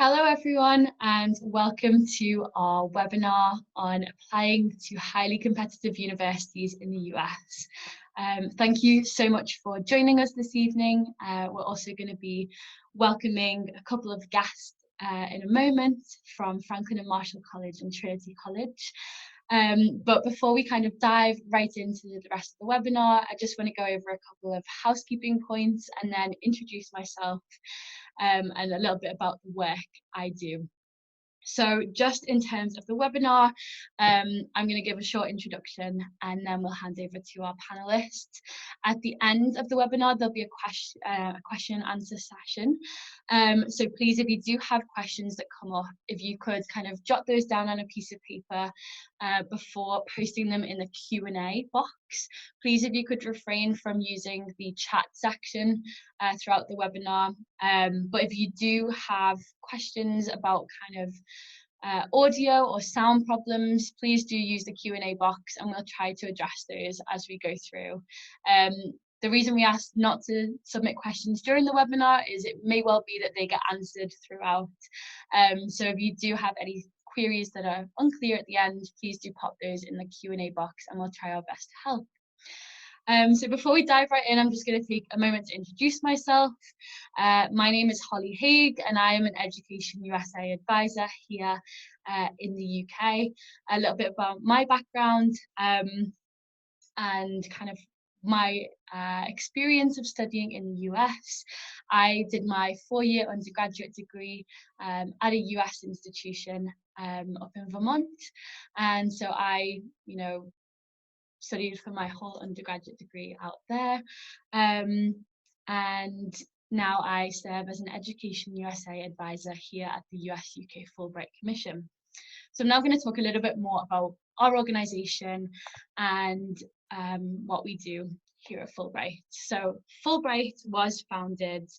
Hello everyone and welcome to our webinar on applying to highly competitive universities in the US. Thank you so much for joining us this evening. We're also going to be welcoming a couple of guests in a moment from Franklin and Marshall College and Trinity College. But before we kind of dive right into the rest of the webinar, I just want to go over a couple of housekeeping points and then introduce myself and a little bit about the work I do. So just in terms of the webinar, I'm going to give a short introduction and then we'll hand over to our panelists. At the end of the webinar, there'll be a question and answer session. So please, if you do have questions that come up, if you could kind of jot those down on a piece of paper before posting them in the Q&A box. Please, if you could refrain from using the chat section throughout the webinar. But if you do have questions about kind of audio or sound problems, please do use the Q&A box and we'll try to address those as we go through. The reason we asked not to submit questions during the webinar is it may well be that they get answered throughout. So if you do have any queries that are unclear at the end, please do pop those in the Q&A box and we'll try our best to help. So before we dive right in, I'm just going to take a moment to introduce myself. My name is Holly Haig and I am an Education USA advisor here in the UK. A little bit about my background and kind of my experience of studying in the US. I did my 4-year undergraduate degree at a US institution up in Vermont. And so I, studied for my whole undergraduate degree out there. And now I serve as an Education USA advisor here at the US-UK Fulbright Commission. So I'm now going to talk a little bit more about our organisation and what we do here at Fulbright. So Fulbright was founded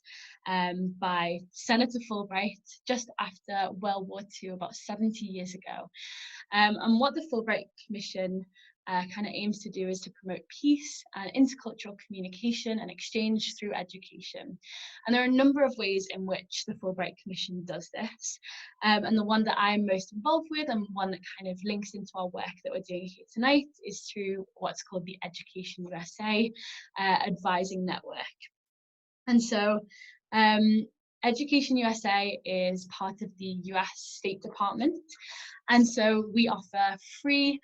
by Senator Fulbright just after World War II, about 70 years ago. And what the Fulbright Commission kind of aims to do is to promote peace and intercultural communication and exchange through education. And there are a number of ways in which the Fulbright Commission does this. And the one that I'm most involved with and one that kind of links into our work that we're doing here tonight is through what's called the Education USA Advising Network. And so Education USA is part of the US State Department. And so we offer free,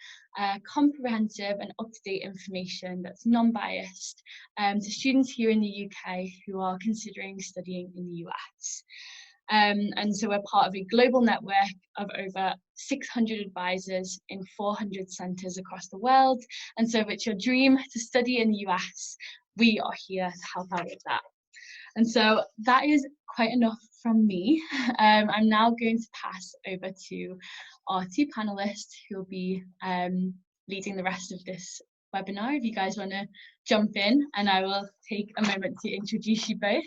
comprehensive and up-to-date information that's non-biased to students here in the UK who are considering studying in the US. And so we're part of a global network of over 600 advisors in 400 centres across the world. And so if it's your dream to study in the US, we are here to help out with that. And so that is quite enough from me. I'm now going to pass over to our two panelists who will be leading the rest of this webinar. If you guys want to jump in, and I will take a moment to introduce you both.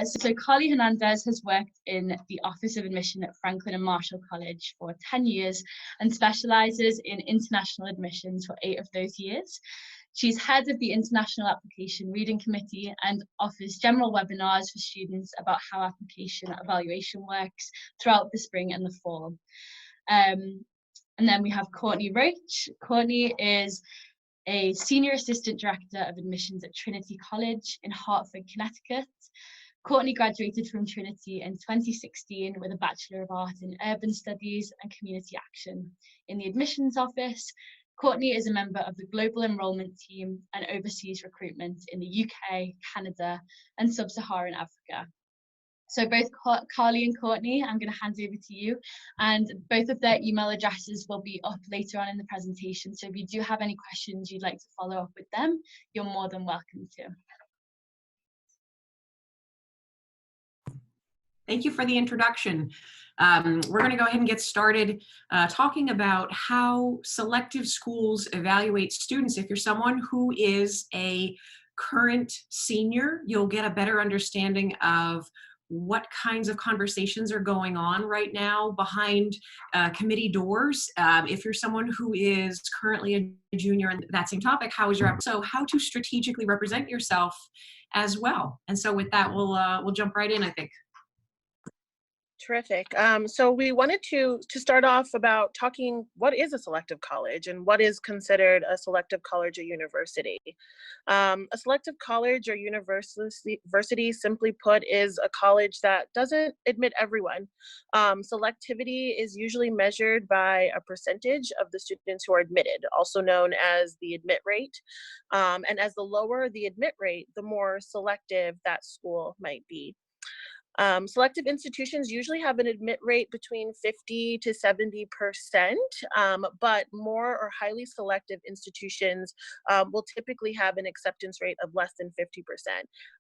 So Carly Hernandez has worked in the Office of Admission at Franklin and Marshall College for 10 years and specialises in international admissions for 8 of those years. She's head of the International Application Reading Committee and offers general webinars for students about how application evaluation works throughout the spring and the fall. And then we have Courtney Roach. Courtney is a Senior Assistant Director of Admissions at Trinity College in Hartford, Connecticut. Courtney graduated from Trinity in 2016 with a Bachelor of Art in Urban Studies and Community Action in the Admissions Office. Courtney is a member of the Global Enrollment Team and oversees recruitment in the UK, Canada, and Sub-Saharan Africa. So both Carly and Courtney, I'm going to hand over to you, and both of their email addresses will be up later on in the presentation. So if you do have any questions you'd like to follow up with them, you're more than welcome to. Thank you for the introduction. We're going to go ahead and get started talking about how selective schools evaluate students. If you're someone who is a current senior, you'll get a better understanding of what kinds of conversations are going on right now behind committee doors. If you're someone who is currently a junior in that same topic, how to strategically represent yourself as well. And so with that, we'll jump right in, I think. Terrific. So we wanted to start off about talking what is a selective college and what is considered a selective college or university. A selective college or university, simply put, is a college that doesn't admit everyone. Selectivity is usually measured by a percentage of the students who are admitted, also known as the admit rate. And as the lower the admit rate, the more selective that school might be. Selective institutions usually have an admit rate between 50 to 70%, but more or highly selective institutions will typically have an acceptance rate of less than 50%.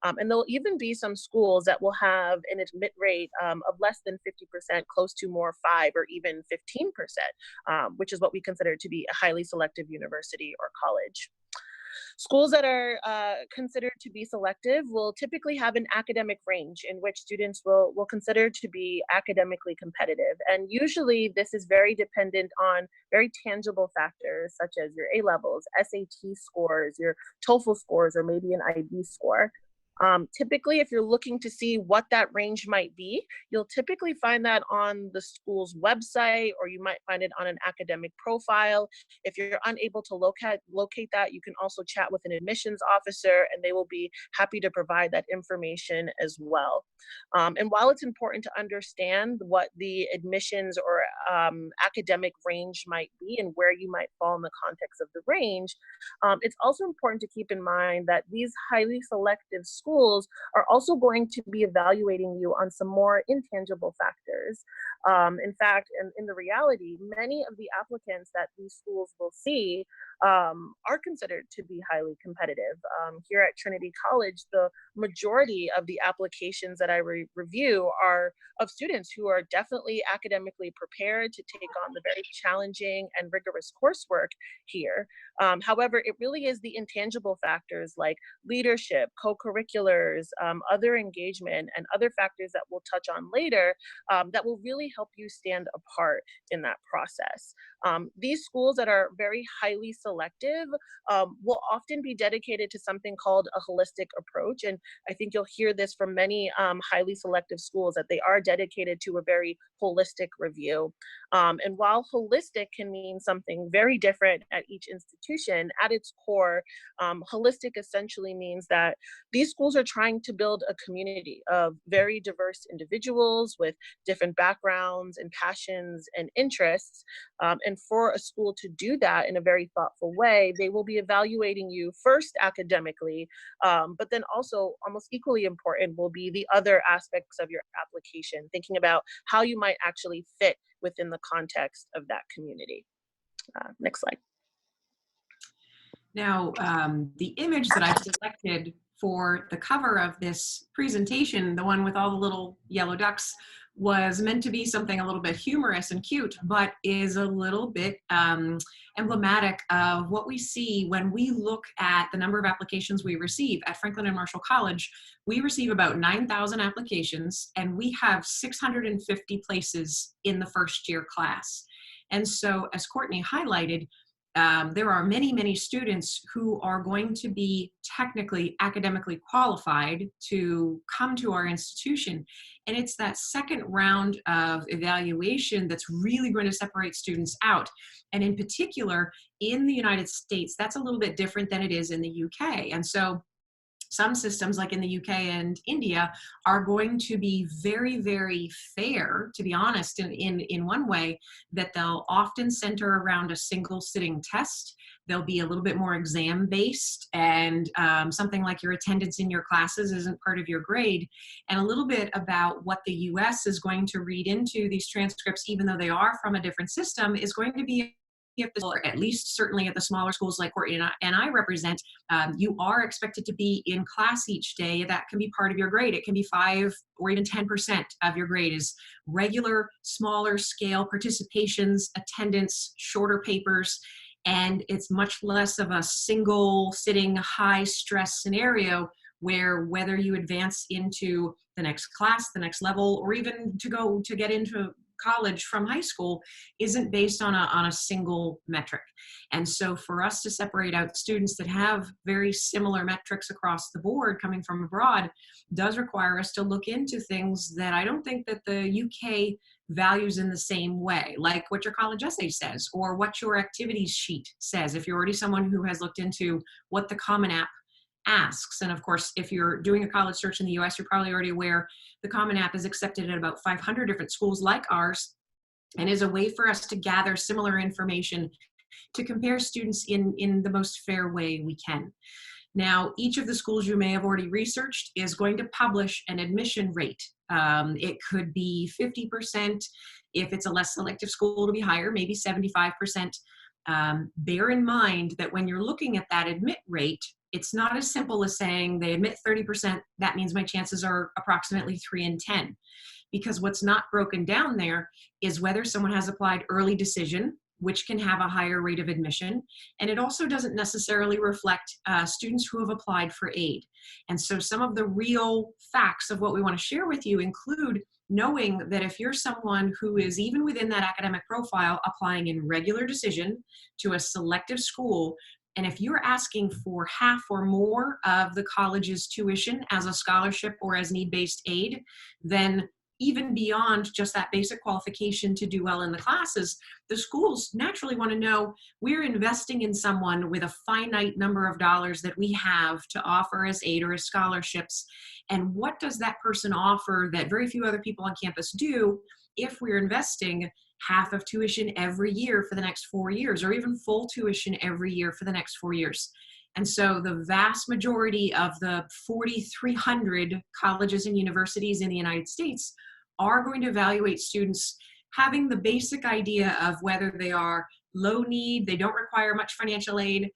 And there'll even be some schools that will have an admit rate of less than 50%, close to more 5 or even 15%, which is what we consider to be a highly selective university or college. Schools that are considered to be selective will typically have an academic range in which students will consider to be academically competitive. And usually this is very dependent on very tangible factors such as your A levels, SAT scores, your TOEFL scores, or maybe an IB score. Typically, if you're looking to see what that range might be, you'll typically find that on the school's website, or you might find it on an academic profile. If you're unable to locate that, you can also chat with an admissions officer, and they will be happy to provide that information as well. And while it's important to understand what the admissions or academic range might be and where you might fall in the context of the range, it's also important to keep in mind that these highly selective schools are also going to be evaluating you on some more intangible factors. In fact, in the reality, many of the applicants that these schools will see are considered to be highly competitive. Here at Trinity College, the majority of the applications that I review are of students who are definitely academically prepared to take on the very challenging and rigorous coursework here. However, it really is the intangible factors like leadership, co-curriculars, other engagement, and other factors that we'll touch on later that will really help you stand apart in that process. These schools that are very highly selective will often be dedicated to something called a holistic approach. And I think you'll hear this from many highly selective schools, that they are dedicated to a very holistic review. And while holistic can mean something very different at each institution, at its core, holistic essentially means that these schools are trying to build a community of very diverse individuals with different backgrounds and passions and interests. And for a school to do that in a very thoughtful way, they will be evaluating you first academically, but then also almost equally important will be the other aspects of your application, thinking about how you might actually fit within the context of that community. Next slide. Now, the image that I selected for the cover of this presentation, the one with all the little yellow ducks, was meant to be something a little bit humorous and cute, but is a little bit emblematic of what we see when we look at the number of applications we receive. At Franklin and Marshall College, we receive about 9,000 applications, and we have 650 places in the first year class. And so, as Courtney highlighted, there are many, many students who are going to be technically academically qualified to come to our institution. And it's that second round of evaluation that's really going to separate students out. And in particular, in the United States, that's a little bit different than it is in the UK. And so some systems, like in the UK and India, are going to be very, very fair, to be honest, in one way, that they'll often center around a single sitting test. They'll be a little bit more exam-based, and something like your attendance in your classes isn't part of your grade. And a little bit about what the US is going to read into these transcripts, even though they are from a different system, is going to be, or at least certainly at the smaller schools like Courtney and I represent, you are expected to be in class each day. That can be part of your grade. It can be 5 or even 10% of your grade is regular, smaller scale participations, attendance, shorter papers, and it's much less of a single sitting high stress scenario where whether you advance into the next class, the next level, or even to get into college from high school isn't based on a single metric. And so for us to separate out students that have very similar metrics across the board coming from abroad does require us to look into things that I don't think that the UK values in the same way, like what your college essay says or what your activities sheet says, if you're already someone who has looked into what the Common App asks. And of course, if you're doing a college search in the US, you're probably already aware the Common App is accepted at about 500 different schools like ours, and is a way for us to gather similar information to compare students in the most fair way we can. Now, each of the schools you may have already researched is going to publish an admission rate. It could be 50%. If it's a less selective school, it'll be higher, maybe 75%. Bear in mind that when you're looking at that admit rate, it's not as simple as saying they admit 30%, that means my chances are approximately 3 in 10. Because what's not broken down there is whether someone has applied early decision, which can have a higher rate of admission. And it also doesn't necessarily reflect students who have applied for aid. And so some of the real facts of what we want to share with you include knowing that if you're someone who is even within that academic profile applying in regular decision to a selective school, and if you're asking for half or more of the college's tuition as a scholarship or as need-based aid, then even beyond just that basic qualification to do well in the classes, the schools naturally want to know we're investing in someone with a finite number of dollars that we have to offer as aid or as scholarships. And what does that person offer that very few other people on campus do if we're investing half of tuition every year for the next 4 years, or even full tuition every year for the next 4 years? And so the vast majority of the 4,300 colleges and universities in the United States are going to evaluate students having the basic idea of whether they are low need, they don't require much financial aid,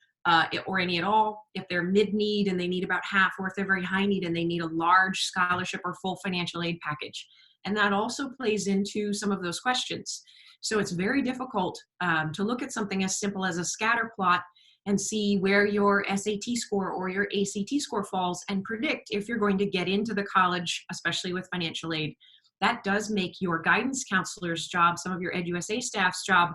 or any at all, if they're mid-need and they need about half, or if they're very high need and they need a large scholarship or full financial aid package. And that also plays into some of those questions. So it's very difficult to look at something as simple as a scatter plot and see where your SAT score or your ACT score falls and predict if you're going to get into the college, especially with financial aid. That does make your guidance counselor's job, some of your EduSA staff's job,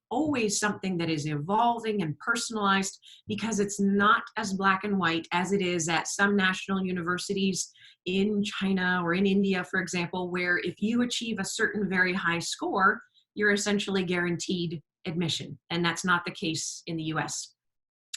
always something that is evolving and personalized, because it's not as black and white as it is at some national universities in China or in India, for example, where if you achieve a certain very high score, you're essentially guaranteed admission. And that's not the case in the US.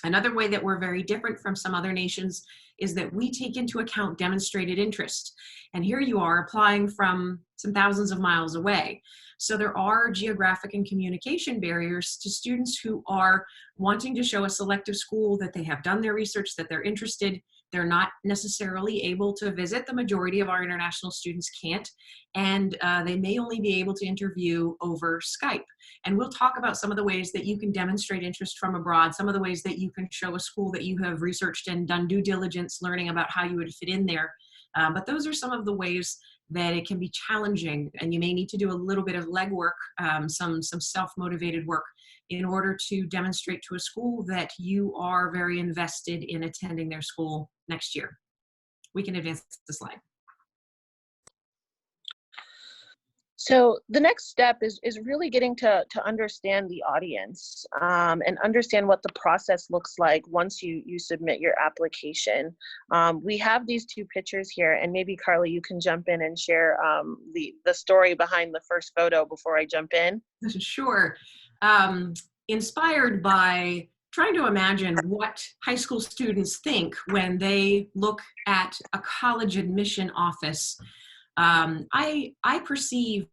Another way that we're very different from some other nations is that we take into account demonstrated interest. And here you are applying from some thousands of miles away. So there are geographic and communication barriers to students who are wanting to show a selective school that they have done their research, that they're interested. They're not necessarily able to visit. The majority of our international students can't. And they may only be able to interview over Skype. And we'll talk about some of the ways that you can demonstrate interest from abroad, some of the ways that you can show a school that you have researched and done due diligence, learning about how you would fit in there. But those are some of the ways that it can be challenging, and you may need to do a little bit of legwork, some self-motivated work, in order to demonstrate to a school that you are very invested in attending their school next year. We can advance the slide. So the next step is really getting to understand the audience and understand what the process looks like once you submit your application. We have these two pictures here, and maybe Carly, you can jump in and share the story behind the first photo before I jump in. Sure. Inspired by trying to imagine what high school students think when they look at a college admission office, I perceive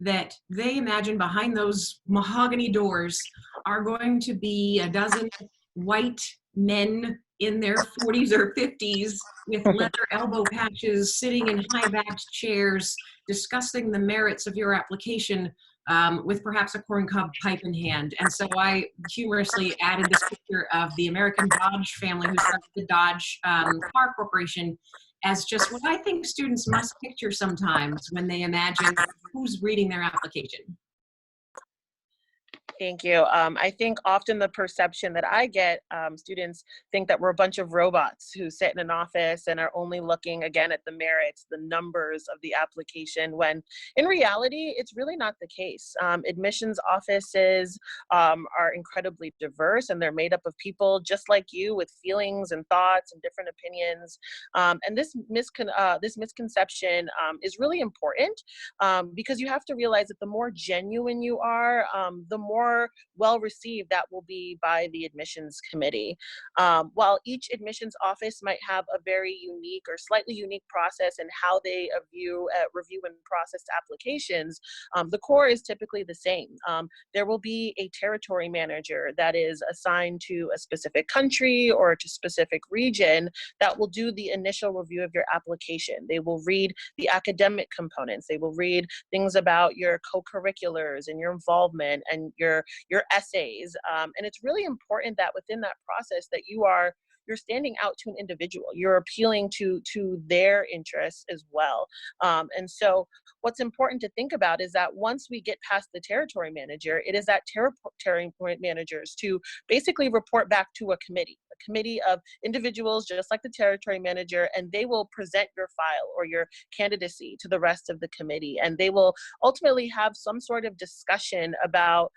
that they imagine behind those mahogany doors are going to be a dozen white men in their 40s or 50s with leather elbow patches, sitting in high-backed chairs, discussing the merits of your application with perhaps a corncob pipe in hand. And so I humorously added this picture of the American Dodge family who started the Dodge Car Corporation as just what I think students must picture sometimes when they imagine who's reading their application. Thank you. I think often the perception that I get, students think that we're a bunch of robots who sit in an office and are only looking again at the merits, the numbers of the application, when in reality, it's really not the case. Admissions offices are incredibly diverse, and they're made up of people just like you with feelings and thoughts and different opinions. And this misconception is really important because you have to realize that the more genuine you are, the more well received that will be by the admissions committee. While each admissions office might have a very unique or slightly unique process in how they review and process applications, the core is typically the same. There will be a territory manager that is assigned to a specific country or to a specific region that will do the initial review of your application. They will read the academic components. They will read things about your co-curriculars and your involvement and your essays. And it's really important that within that process that you're standing out to an individual. You're appealing to their interests as well. And so what's important to think about is that once we get past the territory manager, it is that territory managers to basically report back to a committee of individuals just like the territory manager, and they will present your file or your candidacy to the rest of the committee. And they will ultimately have some sort of discussion about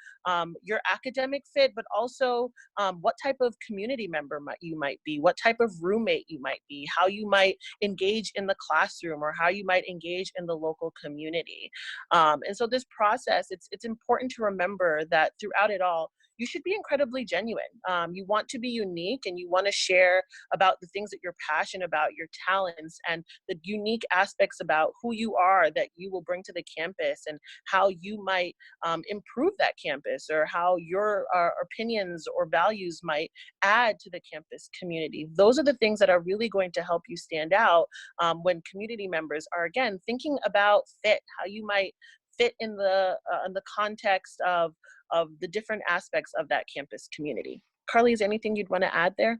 your academic fit, but also what type of community member you might be, what type of roommate you might be, how you might engage in the classroom, or how you might engage in the local community. And so this process, it's important to remember that throughout it all, you should be incredibly genuine. You want to be unique, and you want to share about the things that you're passionate about, your talents, and the unique aspects about who you are that you will bring to the campus, and how you might improve that campus, or how your opinions or values might add to the campus community. Those are the things that are really going to help you stand out when community members are, again, thinking about fit, how you might fit in the context of the different aspects of that campus community. Carly, is there anything you'd want to add there?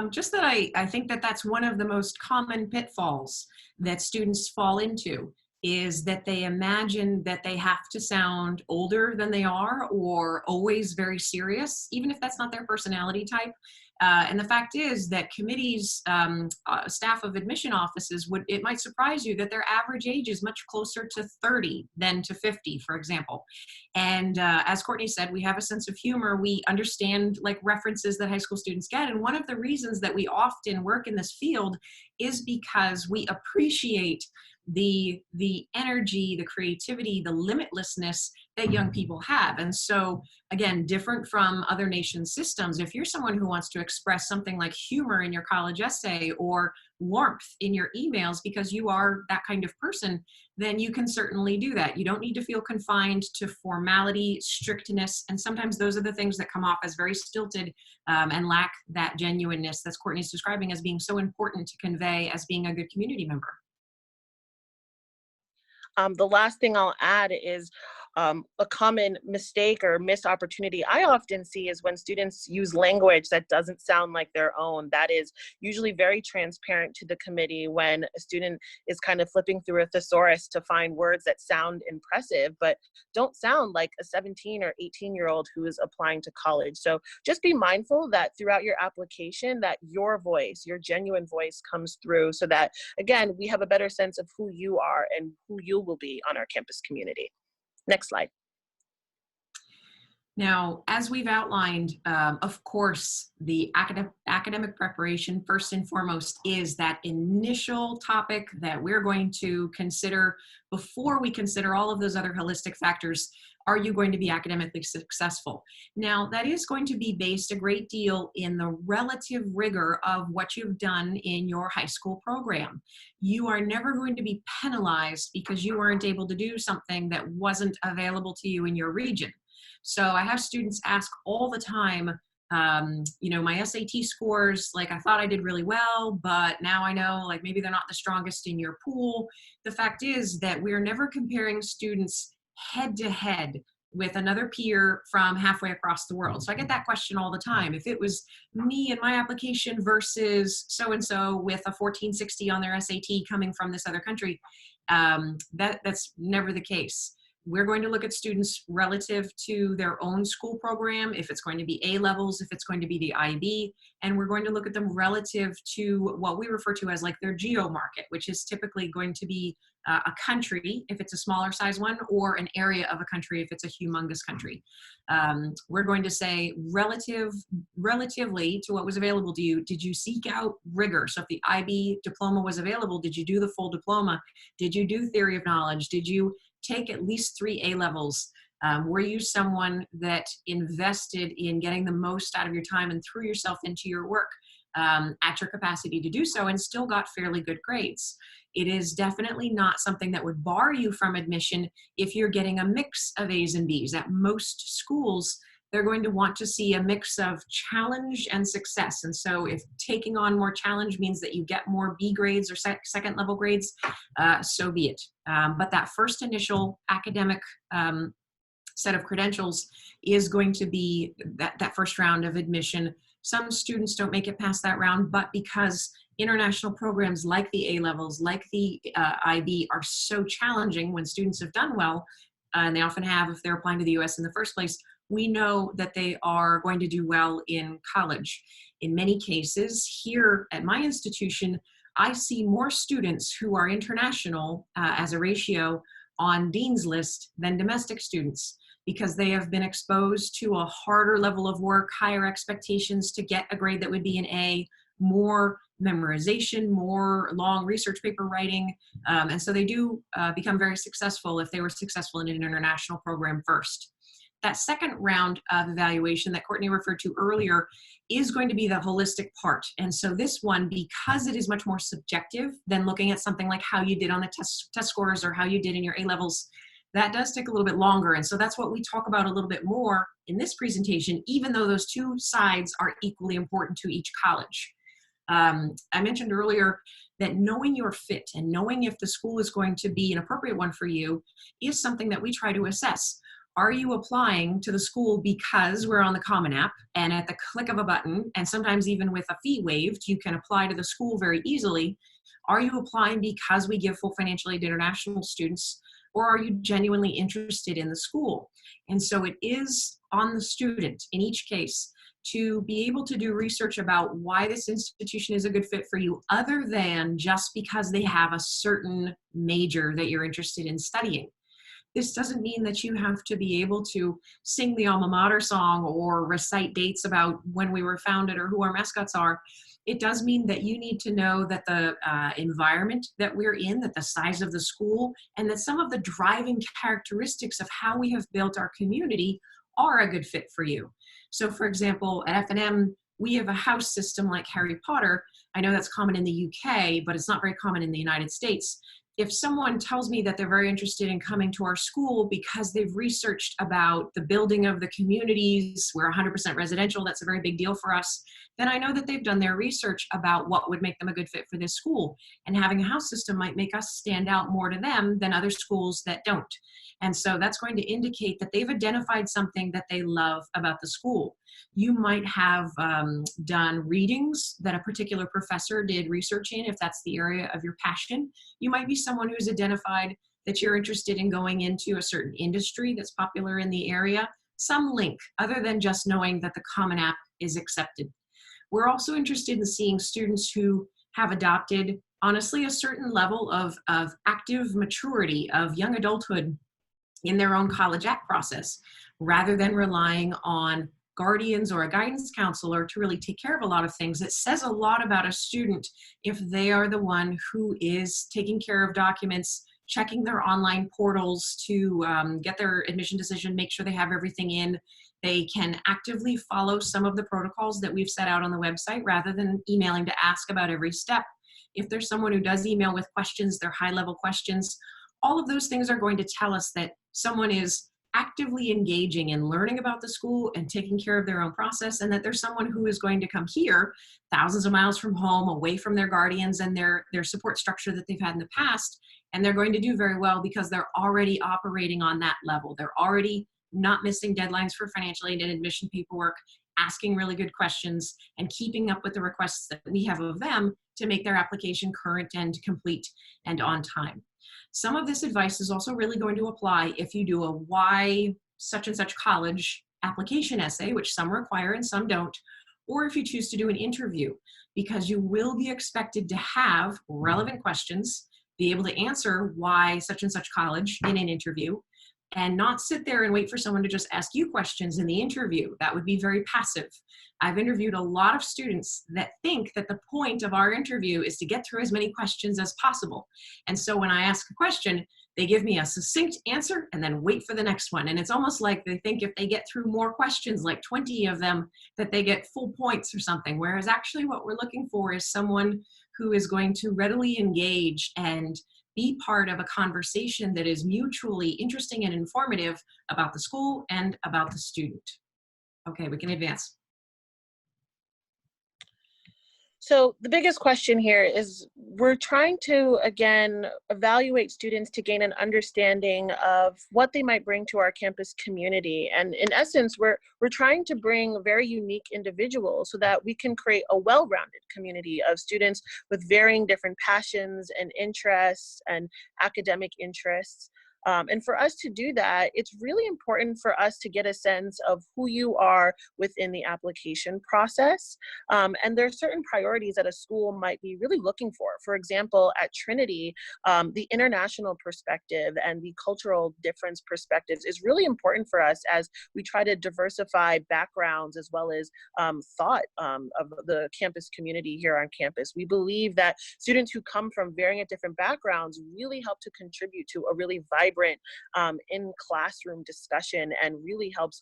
Just that I think that that's one of the most common pitfalls that students fall into, is that they imagine that they have to sound older than they are or always very serious, even if that's not their personality type. And the fact is that committees, staff of admission offices, it might surprise you that their average age is much closer to 30 than to 50, for example. And as Courtney said, we have a sense of humor. We understand like references that high school students get. And one of the reasons that we often work in this field is because we appreciate the energy, the creativity, the limitlessness that young people have. And so again, different from other nation systems, if you're someone who wants to express something like humor in your college essay or warmth in your emails because you are that kind of person, then you can certainly do that. You don't need to feel confined to formality, strictness, and sometimes those are the things that come off as very stilted and lack that genuineness that Courtney's describing as being so important to convey as being a good community member. The last thing I'll add is a common mistake or missed opportunity I often see is when students use language that doesn't sound like their own. That is usually very transparent to the committee when a student is kind of flipping through a thesaurus to find words that sound impressive, but don't sound like a 17 or 18-year-old who is applying to college. So just be mindful that throughout your application that your voice, your genuine voice comes through so that, again, we have a better sense of who you are and who you will be on our campus community. Next slide. Now, as we've outlined, of course, the academic preparation, first and foremost, is that initial topic that we're going to consider before we consider all of those other holistic factors. Are you going to be academically successful? Now, that is going to be based a great deal in the relative rigor of what you've done in your high school program. You are never going to be penalized because you weren't able to do something that wasn't available to you in your region. So I have students ask all the time, you know, my SAT scores, like I thought I did really well, but now I know like maybe they're not the strongest in your pool. The fact is that we're never comparing students head to head with another peer from halfway across the world. So I get that question all the time. If it was me and my application versus so-and-so with a 1460 on their SAT coming from this other country, that's never the case. We're going to look at students relative to their own school program, if it's going to be A levels, if it's going to be the IB, and we're going to look at them relative to what we refer to as like their geo market, which is typically going to be a country if it's a smaller size one, or an area of a country if it's a humongous country. We're going to say relatively to what was available to you, did you seek out rigor? So if the IB diploma was available, did you do the full diploma? Did you do theory of knowledge? Did you take at least 3 A levels? Were you someone that invested in getting the most out of your time and threw yourself into your work at your capacity to do so and still got fairly good grades? It is definitely not something that would bar you from admission if you're getting a mix of A's and B's. At most schools, they're going to want to see a mix of challenge and success. And so if taking on more challenge means that you get more B grades or second level grades, so be it. But that first initial academic set of credentials is going to be that first round of admission. Some students don't make it past that round, but because international programs like the A levels, like the IB are so challenging when students have done well, and they often have if they're applying to the US in the first place, we know that they are going to do well in college. In many cases, here at my institution, I see more students who are international as a ratio on Dean's List than domestic students, because they have been exposed to a harder level of work, higher expectations to get a grade that would be an A, more memorization, more long research paper writing. And so they do become very successful if they were successful in an international program first. That second round of evaluation that Courtney referred to earlier is going to be the holistic part. And so this one, because it is much more subjective than looking at something like how you did on the test scores or how you did in your A levels, that does take a little bit longer. And so that's what we talk about a little bit more in this presentation, even though those two sides are equally important to each college. I mentioned earlier that knowing your fit and knowing if the school is going to be an appropriate one for you is something that we try to assess. Are you applying to the school because we're on the Common App and at the click of a button, and sometimes even with a fee waived, you can apply to the school very easily? Are you applying because we give full financial aid to international students, or are you genuinely interested in the school? And so it is on the student in each case to be able to do research about why this institution is a good fit for you, other than just because they have a certain major that you're interested in studying. This doesn't mean that you have to be able to sing the alma mater song or recite dates about when we were founded or who our mascots are. It does mean that you need to know that the environment that we're in, that the size of the school, and that some of the driving characteristics of how we have built our community are a good fit for you. So for example, at F&M, we have a house system like Harry Potter. I know that's common in the UK, but it's not very common in the United States. If someone tells me that they're very interested in coming to our school because they've researched about the building of the communities, we're 100% residential, that's a very big deal for us, then I know that they've done their research about what would make them a good fit for this school. And having a house system might make us stand out more to them than other schools that don't. And so that's going to indicate that they've identified something that they love about the school. You might have done readings that a particular professor did research in, if that's the area of your passion. You might be someone who's identified that you're interested in going into a certain industry that's popular in the area, some link other than just knowing that the Common App is accepted. We're also interested in seeing students who have adopted, honestly, a certain level of active maturity, of young adulthood in their own college app process, rather than relying on guardians or a guidance counselor to really take care of a lot of things. It says a lot about a student if they are the one who is taking care of documents, checking their online portals to get their admission decision, make sure they have everything in. They can actively follow some of the protocols that we've set out on the website rather than emailing to ask about every step. If there's someone who does email with questions, they're high-level questions, all of those things are going to tell us that someone is actively engaging in learning about the school and taking care of their own process, and that there's someone who is going to come here thousands of miles from home, away from their guardians and their support structure that they've had in the past, and they're going to do very well because they're already operating on that level. They're already not missing deadlines for financial aid and admission paperwork, asking really good questions, and keeping up with the requests that we have of them to make their application current and complete and on time. Some of this advice is also really going to apply if you do a why such and such college application essay, which some require and some don't, or if you choose to do an interview, because you will be expected to have relevant questions, be able to answer why such and such college in an interview, and not sit there and wait for someone to just ask you questions in the interview. That would be very passive. I've interviewed a lot of students that think that the point of our interview is to get through as many questions as possible. And so when I ask a question, they give me a succinct answer and then wait for the next one. And it's almost like they think if they get through more questions, like 20 of them, that they get full points or something. Whereas actually what we're looking for is someone who is going to readily engage and be part of a conversation that is mutually interesting and informative about the school and about the student. Okay, we can advance. So the biggest question here is we're trying to, again, evaluate students to gain an understanding of what they might bring to our campus community. And in essence, we're trying to bring very unique individuals so that we can create a well-rounded community of students with varying different passions and interests and academic interests. And for us to do that, it's really important for us to get a sense of who you are within the application process. And there are certain priorities that a school might be really looking for. For example, at Trinity, the international perspective and the cultural difference perspectives is really important for us as we try to diversify backgrounds as well as thought of the campus community here on campus. We believe that students who come from varying different backgrounds really help to contribute to a really vibrant in-classroom discussion and really helps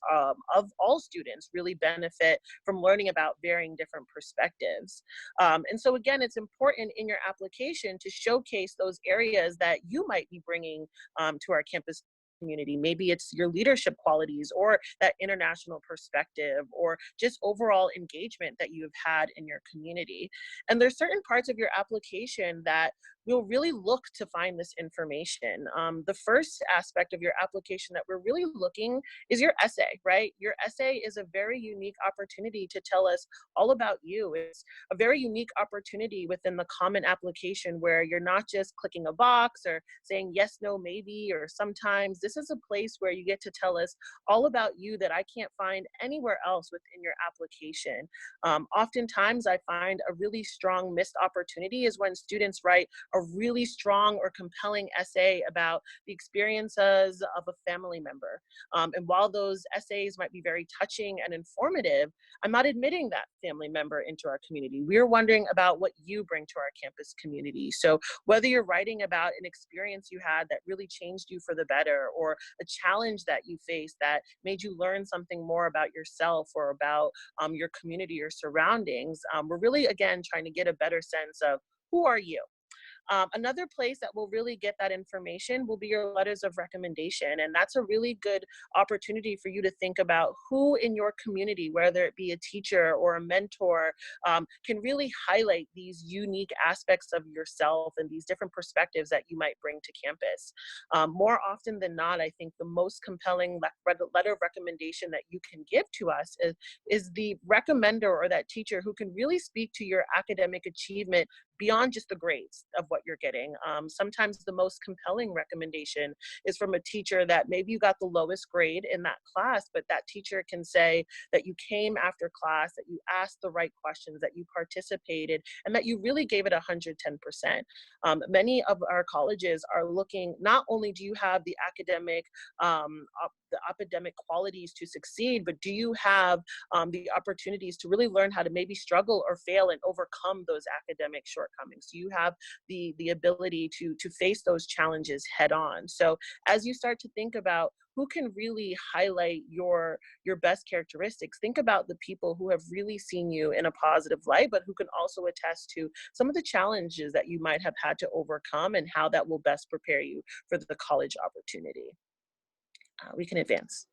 of all students really benefit from learning about varying different perspectives. And so again, it's important in your application to showcase those areas that you might be bringing to our campus community. Maybe it's your leadership qualities or that international perspective or just overall engagement that you've had in your community. And there's certain parts of your application that we'll really look to find this information. The first aspect of your application that we're really looking is your essay, right? Your essay is a very unique opportunity to tell us all about you. It's a very unique opportunity within the common application where you're not just clicking a box or saying yes, no, maybe, or sometimes. This is a place where you get to tell us all about you that I can't find anywhere else within your application. Oftentimes I find a really strong missed opportunity is when students write a really strong or compelling essay about the experiences of a family member. And while those essays might be very touching and informative, I'm not admitting that family member into our community. We're wondering about what you bring to our campus community. So whether you're writing about an experience you had that really changed you for the better, or a challenge that you faced that made you learn something more about yourself or about your community or surroundings, we're really, again, trying to get a better sense of who are you? Another place that will really get that information will be your letters of recommendation. And that's a really good opportunity for you to think about who in your community, whether it be a teacher or a mentor, can really highlight these unique aspects of yourself and these different perspectives that you might bring to campus. More often than not, I think the most compelling letter of recommendation that you can give to us is the recommender or that teacher who can really speak to your academic achievement beyond just the grades of what you're getting. Sometimes the most compelling recommendation is from a teacher that maybe you got the lowest grade in that class, but that teacher can say that you came after class, that you asked the right questions, that you participated, and that you really gave it 110%. Many of our colleges are looking, not only do you have the academic qualities to succeed, but do you have the opportunities to really learn how to maybe struggle or fail and overcome those academic shortcomings? Do you have the ability to face those challenges head on? So as you start to think about who can really highlight your best characteristics, think about the people who have really seen you in a positive light, but who can also attest to some of the challenges that you might have had to overcome and how that will best prepare you for the college opportunity. We can advance.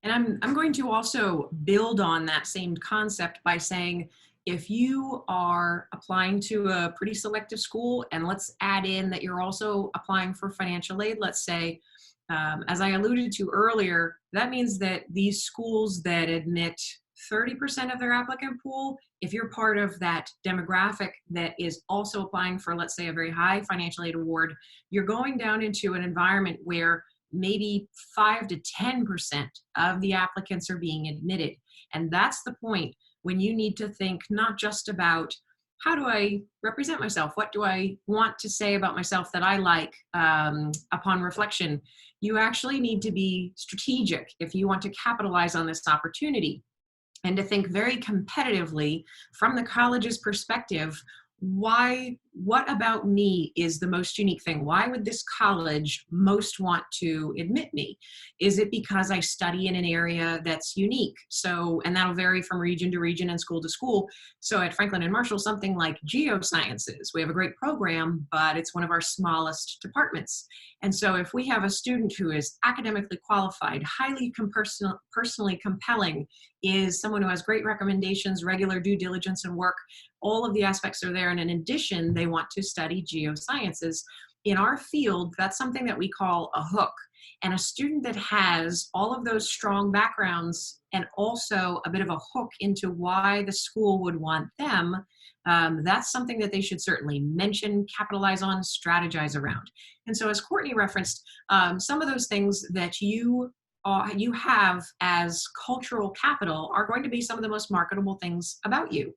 And I'm going to also build on that same concept by saying, if you are applying to a pretty selective school, and let's add in that you're also applying for financial aid, let's say, As I alluded to earlier, that means that these schools that admit 30% of their applicant pool, if you're part of that demographic that is also applying for, let's say, a very high financial aid award, you're going down into an environment where maybe 5 to 10% of the applicants are being admitted. And that's the point when you need to think not just about how do I represent myself? What do I want to say about myself that I like upon reflection? You actually need to be strategic if you want to capitalize on this opportunity, and to think very competitively from the college's perspective. What about me is the most unique thing? Why would this college most want to admit me? Is it because I study in an area that's unique? So, and that'll vary from region to region and school to school. So at Franklin and Marshall, something like geosciences, we have a great program, but it's one of our smallest departments. And so if we have a student who is academically qualified, highly personally compelling, is someone who has great recommendations, regular due diligence and work, all of the aspects are there. And in addition, they want to study geosciences. In our field, that's something that we call a hook. And a student that has all of those strong backgrounds and also a bit of a hook into why the school would want them, that's something that they should certainly mention, capitalize on, strategize around. And so as Courtney referenced, some of those things that you have as cultural capital are going to be some of the most marketable things about you.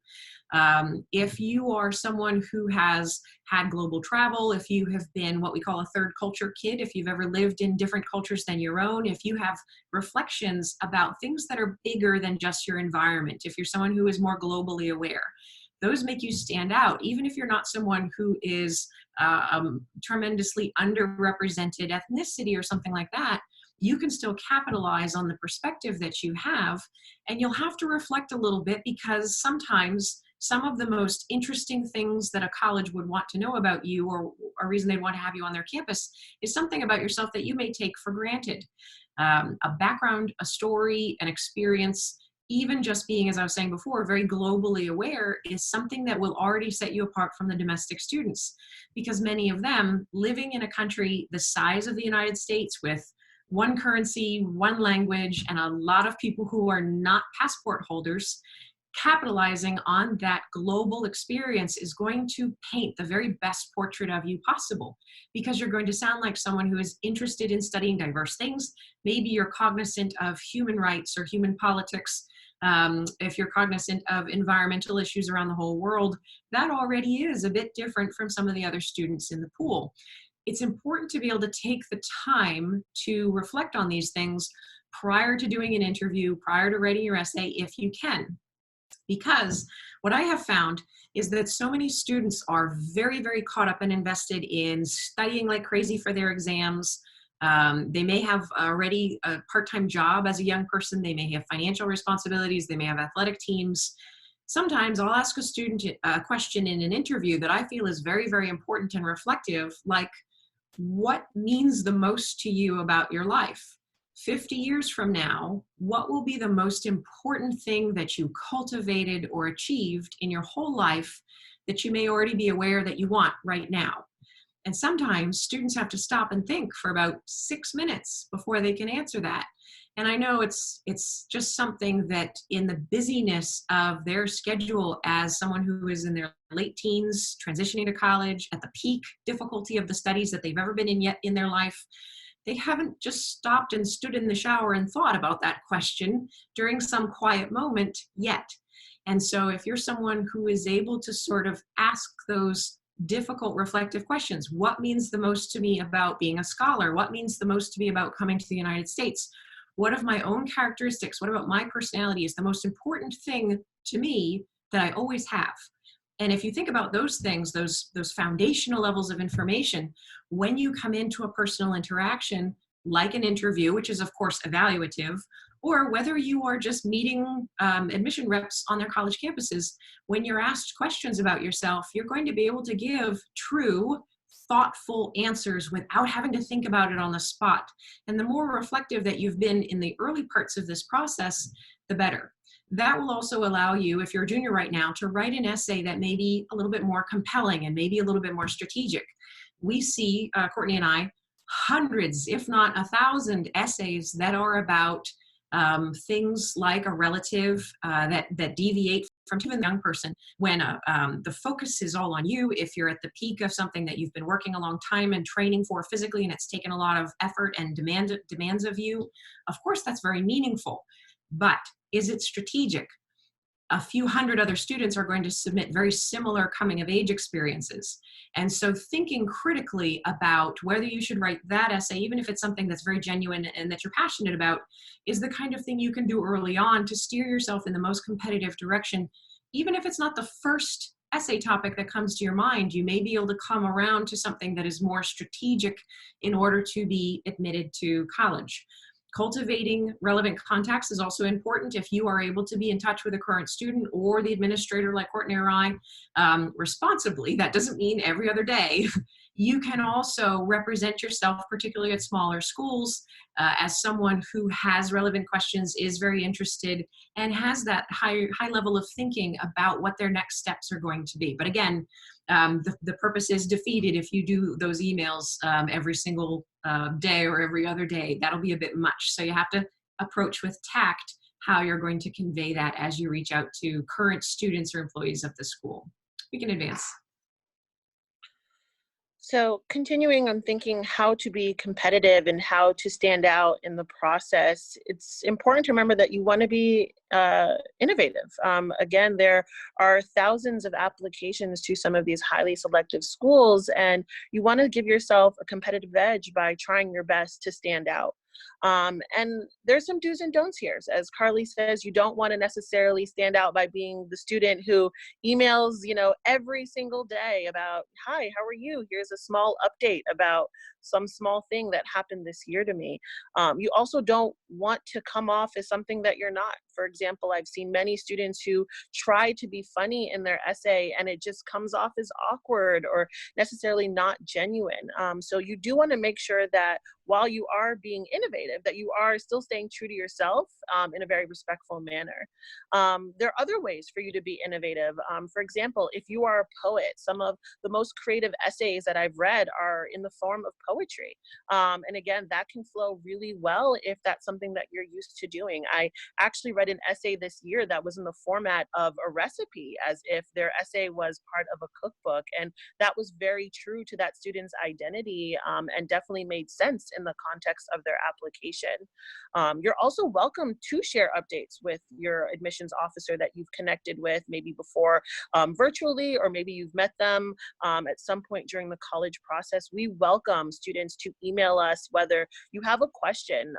If you are someone who has had global travel, if you have been what we call a third culture kid, if you've ever lived in different cultures than your own, if you have reflections about things that are bigger than just your environment, if you're someone who is more globally aware, those make you stand out. Even if you're not someone who is tremendously underrepresented ethnicity or something like that, you can still capitalize on the perspective that you have. And you'll have to reflect a little bit, because sometimes some of the most interesting things that a college would want to know about you, or a reason they'd want to have you on their campus, is something about yourself that you may take for granted. A background, a story, an experience, even just being, as I was saying before, very globally aware, is something that will already set you apart from the domestic students, because many of them living in a country the size of the United States with one currency, one language, and a lot of people who are not passport holders, capitalizing on that global experience is going to paint the very best portrait of you possible, because you're going to sound like someone who is interested in studying diverse things. Maybe you're cognizant of human rights or human politics. If you're cognizant of environmental issues around the whole world, that already is a bit different from some of the other students in the pool. It's important to be able to take the time to reflect on these things prior to doing an interview, prior to writing your essay, if you can. Because what I have found is that so many students are very, very caught up and invested in studying like crazy for their exams. They may have already a part-time job as a young person. They may have financial responsibilities. They may have athletic teams. Sometimes I'll ask a student a question in an interview that I feel is very, very important and reflective, like, what means the most to you about your life? 50 years from now, what will be the most important thing that you cultivated or achieved in your whole life that you may already be aware that you want right now? And sometimes students have to stop and think for about 6 minutes before they can answer that. And I know it's just something that in the busyness of their schedule as someone who is in their late teens, transitioning to college, at the peak difficulty of the studies that they've ever been in yet in their life, they haven't just stopped and stood in the shower and thought about that question during some quiet moment yet. And so if you're someone who is able to sort of ask those difficult reflective questions, what means the most to me about being a scholar? What means the most to me about coming to the United States? What of my own characteristics, what about my personality is the most important thing to me that I always have? And if you think about those things, those foundational levels of information, when you come into a personal interaction, like an interview, which is of course evaluative, or whether you are just meeting admission reps on their college campuses, when you're asked questions about yourself, you're going to be able to give true, thoughtful answers without having to think about it on the spot. And the more reflective that you've been in the early parts of this process, the better. That will also allow you, if you're a junior right now, to write an essay that may be a little bit more compelling and maybe a little bit more strategic. We see, Courtney and I, hundreds, if not 1,000 essays that are about things like a relative that deviate from even a young person, when the focus is all on you. If you're at the peak of something that you've been working a long time and training for physically, and it's taken a lot of effort and demands of you, of course that's very meaningful. But is it strategic? A few hundred other students are going to submit very similar coming of age experiences. And so thinking critically about whether you should write that essay, even if it's something that's very genuine and that you're passionate about, is the kind of thing you can do early on to steer yourself in the most competitive direction. Even if it's not the first essay topic that comes to your mind, you may be able to come around to something that is more strategic in order to be admitted to college. Cultivating relevant contacts is also important. If you are able to be in touch with a current student or the administrator like Courtney or I responsibly, that doesn't mean every other day, you can also represent yourself, particularly at smaller schools, as someone who has relevant questions, is very interested, and has that high level of thinking about what their next steps are going to be. But again, the purpose is defeated if you do those emails every single day or every other day. That'll be a bit much. So you have to approach with tact how you're going to convey that as you reach out to current students or employees of the school. We can advance. So continuing on thinking how to be competitive and how to stand out in the process, it's important to remember that you want to be innovative. Again, there are thousands of applications to some of these highly selective schools, and you want to give yourself a competitive edge by trying your best to stand out. And there's some do's and don'ts here. As Carly says, you don't want to necessarily stand out by being the student who emails, every single day about, hi, how are you? Here's a small update about some small thing that happened this year to me. You also don't want to come off as something that you're not. For example, I've seen many students who try to be funny in their essay and it just comes off as awkward or necessarily not genuine. So you do want to make sure that while you are being innovative, that you are still staying true to yourself in a very respectful manner. There are other ways for you to be innovative. For example, if you are a poet, some of the most creative essays that I've read are in the form of poetry. And again, that can flow really well if that's something that you're used to doing. I actually read an essay this year that was in the format of a recipe, as if their essay was part of a cookbook. And that was very true to that student's identity and definitely made sense in the context of their application. You're also welcome to share updates with your admissions officer that you've connected with, maybe before virtually, or maybe you've met them at some point during the college process. We welcome students to email us whether you have a question.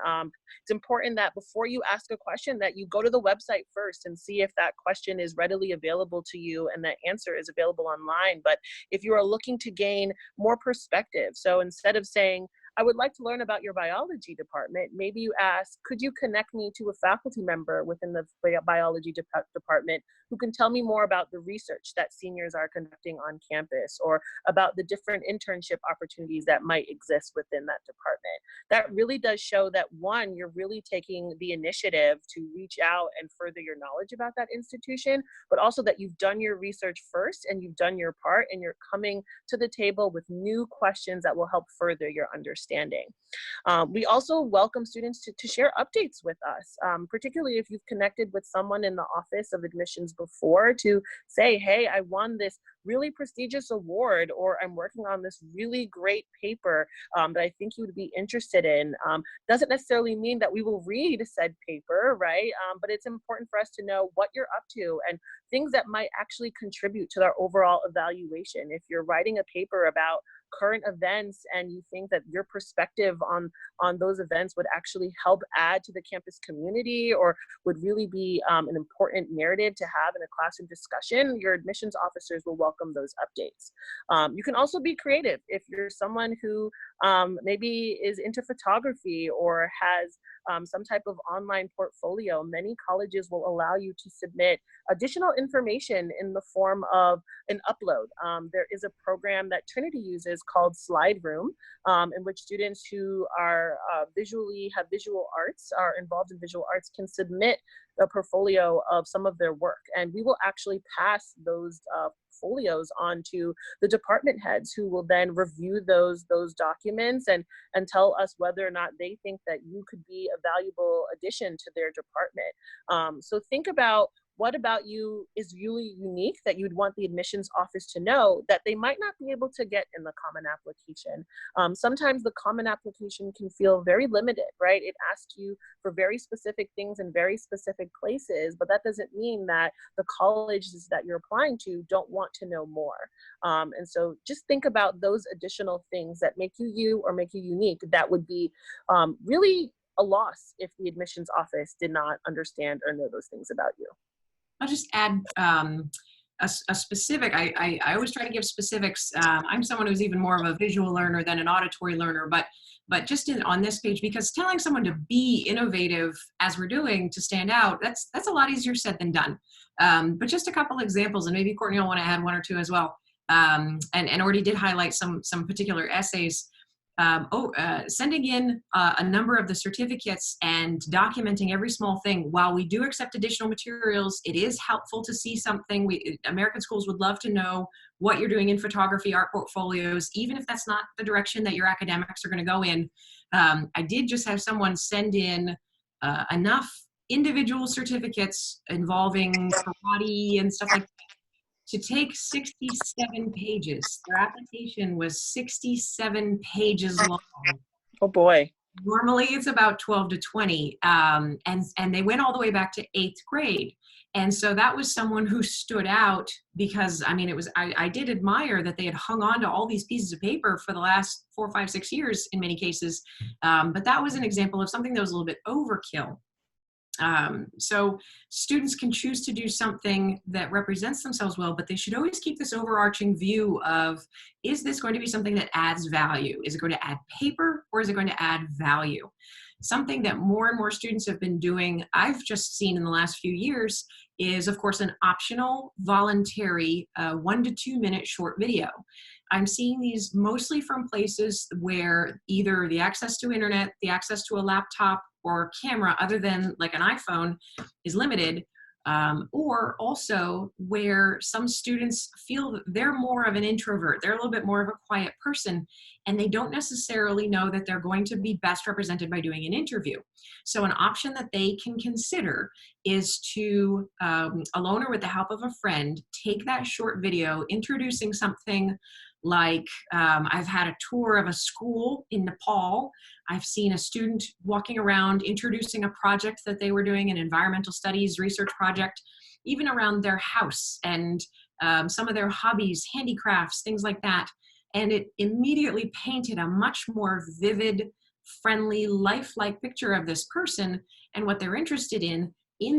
It's important that before you ask a question that you go to the website first and see if that question is readily available to you and that answer is available online. But if you are looking to gain more perspective, so instead of saying, I would like to learn about your biology department, maybe you ask, could you connect me to a faculty member within the biology department who can tell me more about the research that seniors are conducting on campus, or about the different internship opportunities that might exist within that department. That really does show that, one, you're really taking the initiative to reach out and further your knowledge about that institution, but also that you've done your research first and you've done your part and you're coming to the table with new questions that will help further your understanding. We also welcome students to share updates with us, particularly if you've connected with someone in the Office of Admissions before, to say, hey, I won this really prestigious award, or I'm working on this really great paper that I think you would be interested in. Doesn't necessarily mean that we will read said paper, right? But it's important for us to know what you're up to and things that might actually contribute to our overall evaluation. If you're writing a paper about current events and you think that your perspective on those events would actually help add to the campus community, or would really be an important narrative to have in a classroom discussion, your admissions officers will welcome those updates. You can also be creative. If you're someone who maybe is into photography or has some type of online portfolio, many colleges will allow you to submit additional information in the form of an upload. There is a program that Trinity uses called Slide Room, in which students who are have visual arts, are involved in visual arts, can submit a portfolio of some of their work, and we will actually pass those portfolios onto the department heads, who will then review those documents and tell us whether or not they think that you could be a valuable addition to their department. So think about, what about you is really unique that you'd want the admissions office to know that they might not be able to get in the common application? Sometimes the common application can feel very limited, right? It asks you for very specific things in very specific places, but that doesn't mean that the colleges that you're applying to don't want to know more. And so just think about those additional things that make you you or make you unique. That would be really a loss if the admissions office did not understand or know those things about you. I'll just add a specific, I always try to give specifics. I'm someone who's even more of a visual learner than an auditory learner, but just on this page, because telling someone to be innovative as we're doing to stand out, that's a lot easier said than done. But just a couple examples, and maybe Courtney will want to add one or two as well. And already did highlight some particular essays. Sending in a number of the certificates and documenting every small thing. While we do accept additional materials, it is helpful to see something. American schools would love to know what you're doing in photography, art portfolios, even if that's not the direction that your academics are going to go in. I did just have someone send in enough individual certificates involving karate and stuff like that to take 67 pages. Their application was 67 pages long. Oh boy. Normally it's about 12 to 20. And they went all the way back to 8th grade. And so that was someone who stood out because, I mean, I did admire that they had hung on to all these pieces of paper for the last 4, 5, 6 years in many cases. But that was an example of something that was a little bit overkill. So students can choose to do something that represents themselves well, but they should always keep this overarching view of, is this going to be something that adds value? Is it going to add paper, or is it going to add value? Something that more and more students have been doing, I've just seen in the last few years, is of course an optional, voluntary 1 to 2 minute short video. I'm seeing these mostly from places where either the access to internet, the access to a laptop or camera other than like an iPhone is limited, or also where some students feel that they're more of an introvert, they're a little bit more of a quiet person, and they don't necessarily know that they're going to be best represented by doing an interview. So an option that they can consider is to, alone or with the help of a friend, take that short video introducing something like, I've had a tour of a school in Nepal. I've seen a student walking around introducing a project that they were doing, an environmental studies research project, even around their house and some of their hobbies, handicrafts, things like that. And it immediately painted a much more vivid, friendly, lifelike picture of this person and what they're interested in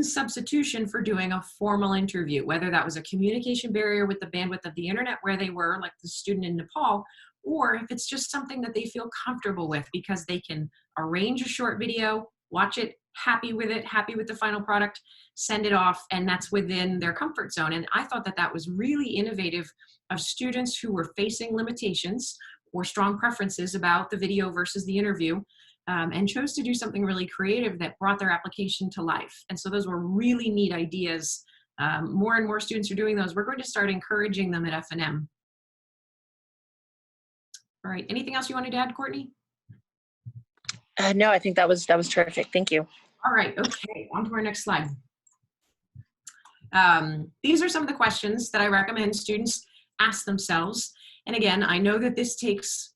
substitution for doing a formal interview, whether that was a communication barrier with the bandwidth of the internet where they were, like the student in Nepal, or if it's just something that they feel comfortable with because they can arrange a short video, watch it, happy with it, happy with the final product, send it off, and that's within their comfort zone. And I thought that that was really innovative of students who were facing limitations or strong preferences about the video versus the interview, and chose to do something really creative that brought their application to life. And so those were really neat ideas. More and more students are doing those. We're going to start encouraging them at F&M. All right, anything else you wanted to add, Courtney? No, I think that was terrific. Thank you. All right, okay, on to our next slide. These are some of the questions that I recommend students ask themselves. And again, I know that this takes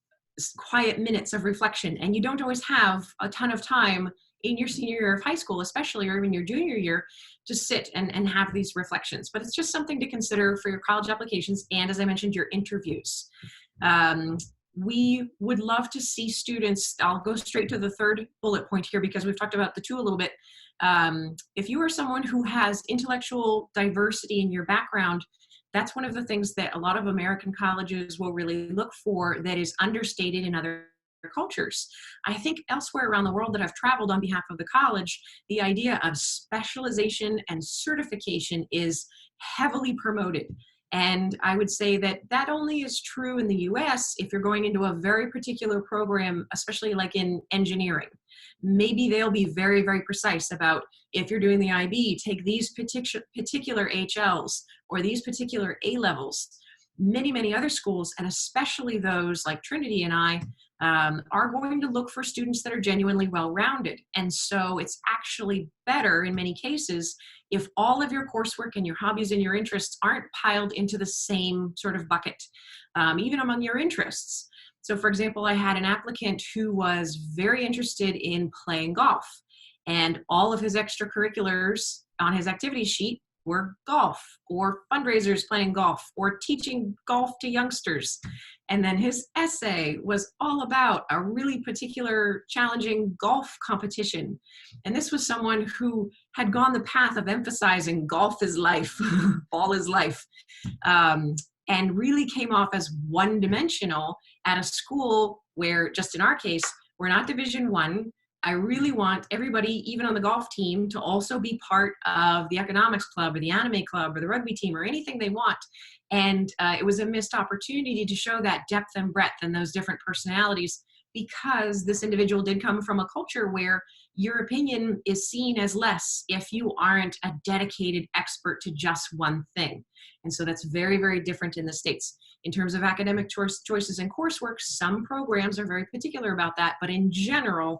quiet minutes of reflection, and you don't always have a ton of time in your senior year of high school, especially, or even your junior year, to sit and have these reflections. But it's just something to consider for your college applications and, as I mentioned, your interviews. We would love to see students, I'll go straight to the third bullet point here because we've talked about the two a little bit. If you are someone who has intellectual diversity in your background, that's one of the things that a lot of American colleges will really look for that is understated in other cultures. I think elsewhere around the world that I've traveled on behalf of the college, the idea of specialization and certification is heavily promoted. And I would say that that only is true in the US if you're going into a very particular program, especially like in engineering. maybe they'll be very, very precise about, if you're doing the IB, take these particular HLs or these particular A-levels. Many, many other schools, and especially those like Trinity and I, are going to look for students that are genuinely well-rounded. And so it's actually better in many cases if all of your coursework and your hobbies and your interests aren't piled into the same sort of bucket, even among your interests. So for example, I had an applicant who was very interested in playing golf, and all of his extracurriculars on his activity sheet were golf, or fundraisers playing golf, or teaching golf to youngsters. And then his essay was all about a really particular challenging golf competition. And this was someone who had gone the path of emphasizing golf is life, ball is life, and really came off as one-dimensional at a school where, just in our case, we're not Division I. I really want everybody, even on the golf team, to also be part of the economics club or the anime club or the rugby team or anything they want. And it was a missed opportunity to show that depth and breadth and those different personalities, because this individual did come from a culture where your opinion is seen as less if you aren't a dedicated expert to just one thing. And so that's very, very different in the States. In terms of academic choices and coursework, some programs are very particular about that, but in general,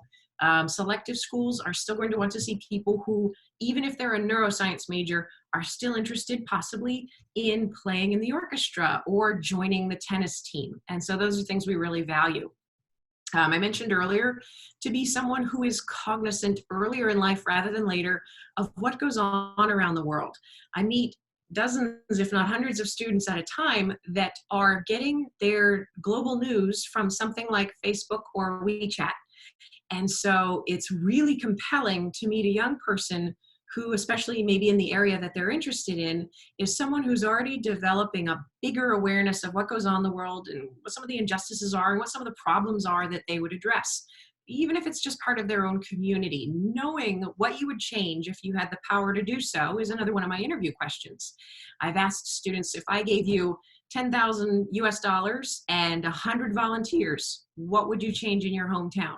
selective schools are still going to want to see people who, even if they're a neuroscience major, are still interested possibly in playing in the orchestra or joining the tennis team. And so those are things we really value. I mentioned earlier, to be someone who is cognizant earlier in life rather than later of what goes on around the world. I meet dozens, if not hundreds of students at a time that are getting their global news from something like Facebook or WeChat. And so it's really compelling to meet a young person who, especially maybe in the area that they're interested in, is someone who's already developing a bigger awareness of what goes on in the world and what some of the injustices are and what some of the problems are that they would address. Even if it's just part of their own community, knowing what you would change if you had the power to do so is another one of my interview questions. I've asked students, if I gave you $10,000 US and 100 volunteers, what would you change in your hometown?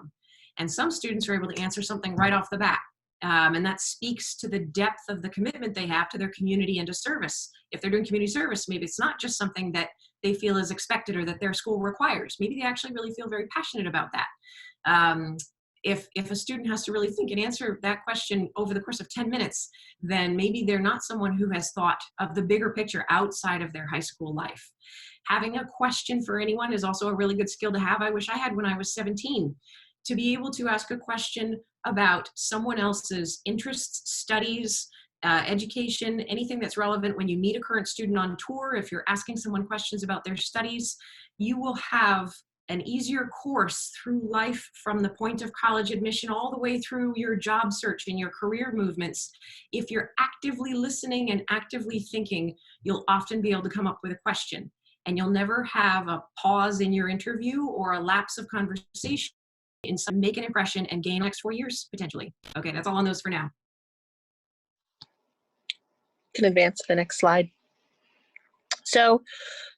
And some students are able to answer something right off the bat. And that speaks to the depth of the commitment they have to their community and to service. If they're doing community service, maybe it's not just something that they feel is expected or that their school requires. Maybe they actually really feel very passionate about that. If a student has to really think and answer that question over the course of 10 minutes, then maybe they're not someone who has thought of the bigger picture outside of their high school life. Having a question for anyone is also a really good skill to have. I wish I had when I was 17. To be able to ask a question about someone else's interests, studies, education, anything that's relevant when you meet a current student on tour. If you're asking someone questions about their studies, you will have an easier course through life from the point of college admission all the way through your job search and your career movements. If you're actively listening and actively thinking, you'll often be able to come up with a question, and you'll never have a pause in your interview or a lapse of conversation. And some make an impression and gain the next 4 years, potentially. Okay, that's all on those for now. Can advance to the next slide. So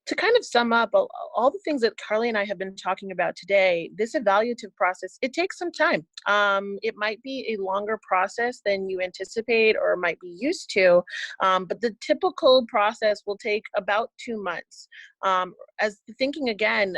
to kind of sum up all the things that Carly and I have been talking about today, this evaluative process, it takes some time. It might be a longer process than you anticipate or might be used to, but the typical process will take about 2 months. As thinking again,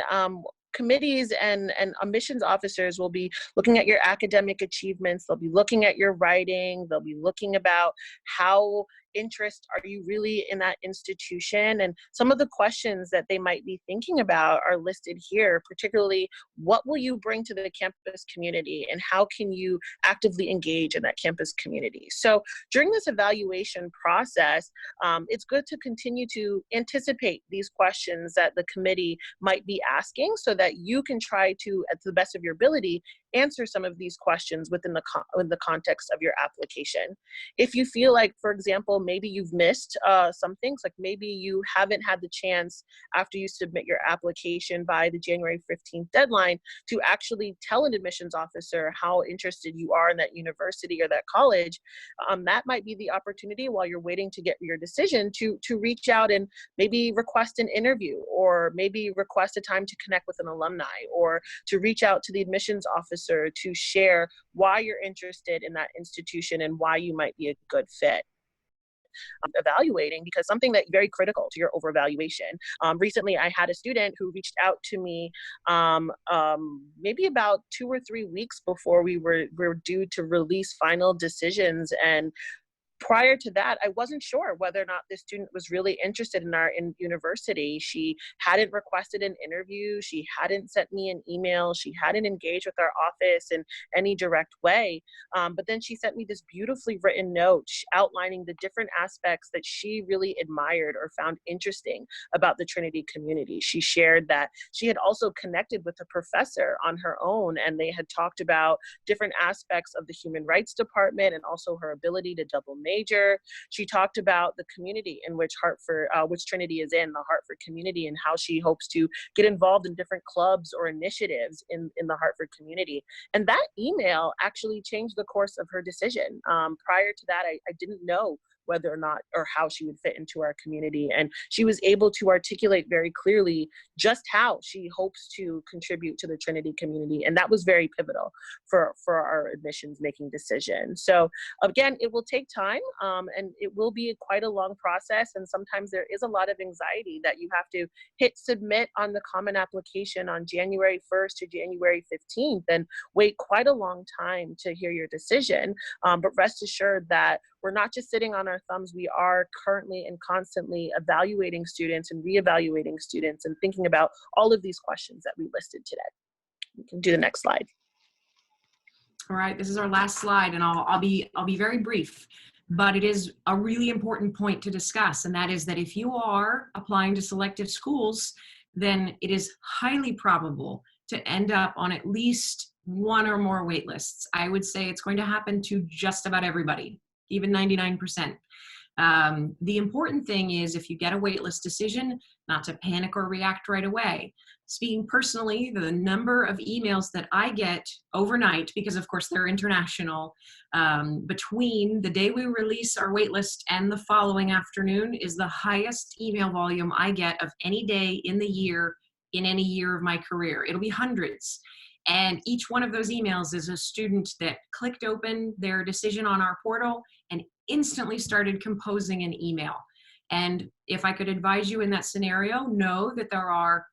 committees and admissions officers will be looking at your academic achievements. They'll be looking at your writing. They'll be looking about how interest are you really in that institution, and some of the questions that they might be thinking about are listed here, particularly what will you bring to the campus community and how can you actively engage in that campus community. So during this evaluation process, it's good to continue to anticipate these questions that the committee might be asking so that you can try to, at the best of your ability, answer some of these questions within the context of your application. If you feel like, for example, maybe you've missed some things, like maybe you haven't had the chance after you submit your application by the January 15th deadline to actually tell an admissions officer how interested you are in that university or that college, that might be the opportunity while you're waiting to get your decision to reach out and maybe request an interview, or maybe request a time to connect with an alumni, or to reach out to the admissions officer officer to share why you're interested in that institution and why you might be a good fit. Evaluating, because something that very critical to your overvaluation. Recently, I had a student who reached out to me maybe about 2 or 3 weeks before we were due to release final decisions, and prior to that, I wasn't sure whether or not this student was really interested in our university. She hadn't requested an interview. She hadn't sent me an email. She hadn't engaged with our office in any direct way. But then she sent me this beautifully written note outlining the different aspects that she really admired or found interesting about the Trinity community. She shared that she had also connected with a professor on her own, and they had talked about different aspects of the human rights department and also her ability to double major. She talked about the community in which which Trinity is in, the Hartford community, and how she hopes to get involved in different clubs or initiatives in the Hartford community. And that email actually changed the course of her decision. Prior to that, I didn't know whether or not or how she would fit into our community. And she was able to articulate very clearly just how she hopes to contribute to the Trinity community. And that was very pivotal for our admissions making decision. So again, it will take time and it will be quite a long process. And sometimes there is a lot of anxiety that you have to hit submit on the common application on January 1st to January 15th and wait quite a long time to hear your decision. But rest assured that we're not just sitting on our thumbs. We are currently and constantly evaluating students and reevaluating students and thinking about all of these questions that we listed today. We can do the next slide. All right, this is our last slide, and I'll be very brief, but it is a really important point to discuss, and that is that if you are applying to selective schools, then it is highly probable to end up on at least one or more wait lists. I would say it's going to happen to just about everybody, even 99%. The important thing is if you get a waitlist decision, not to panic or react right away. Speaking personally, the number of emails that I get overnight, because of course they're international, between the day we release our waitlist and the following afternoon is the highest email volume I get of any day in the year, in any year of my career. It'll be hundreds. And each one of those emails is a student that clicked open their decision on our portal and instantly started composing an email. And if I could advise you in that scenario, know that there are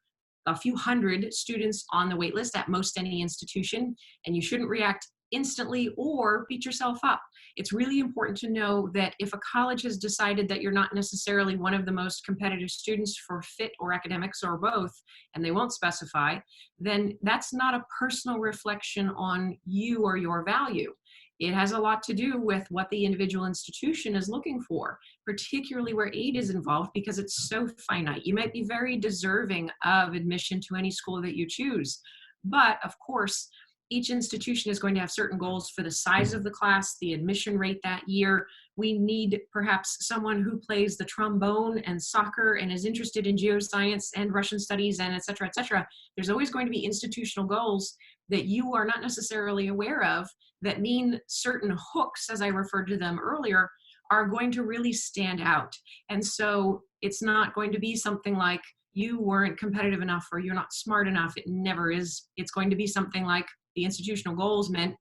a few hundred students on the wait list at most any institution, and you shouldn't react instantly or beat yourself up. It's really important to know that if a college has decided that you're not necessarily one of the most competitive students for fit or academics or both, and they won't specify, then that's not a personal reflection on you or your value. It has a lot to do with what the individual institution is looking for, particularly where aid is involved, because it's so finite. You might be very deserving of admission to any school that you choose, but of course, each institution is going to have certain goals for the size of the class, the admission rate that year. We need perhaps someone who plays the trombone and soccer and is interested in geoscience and Russian studies and et cetera, et cetera. There's always going to be institutional goals that you are not necessarily aware of that mean certain hooks, as I referred to them earlier, are going to really stand out. And so it's not going to be something like you weren't competitive enough or you're not smart enough. It never is. It's going to be something like the institutional goals meant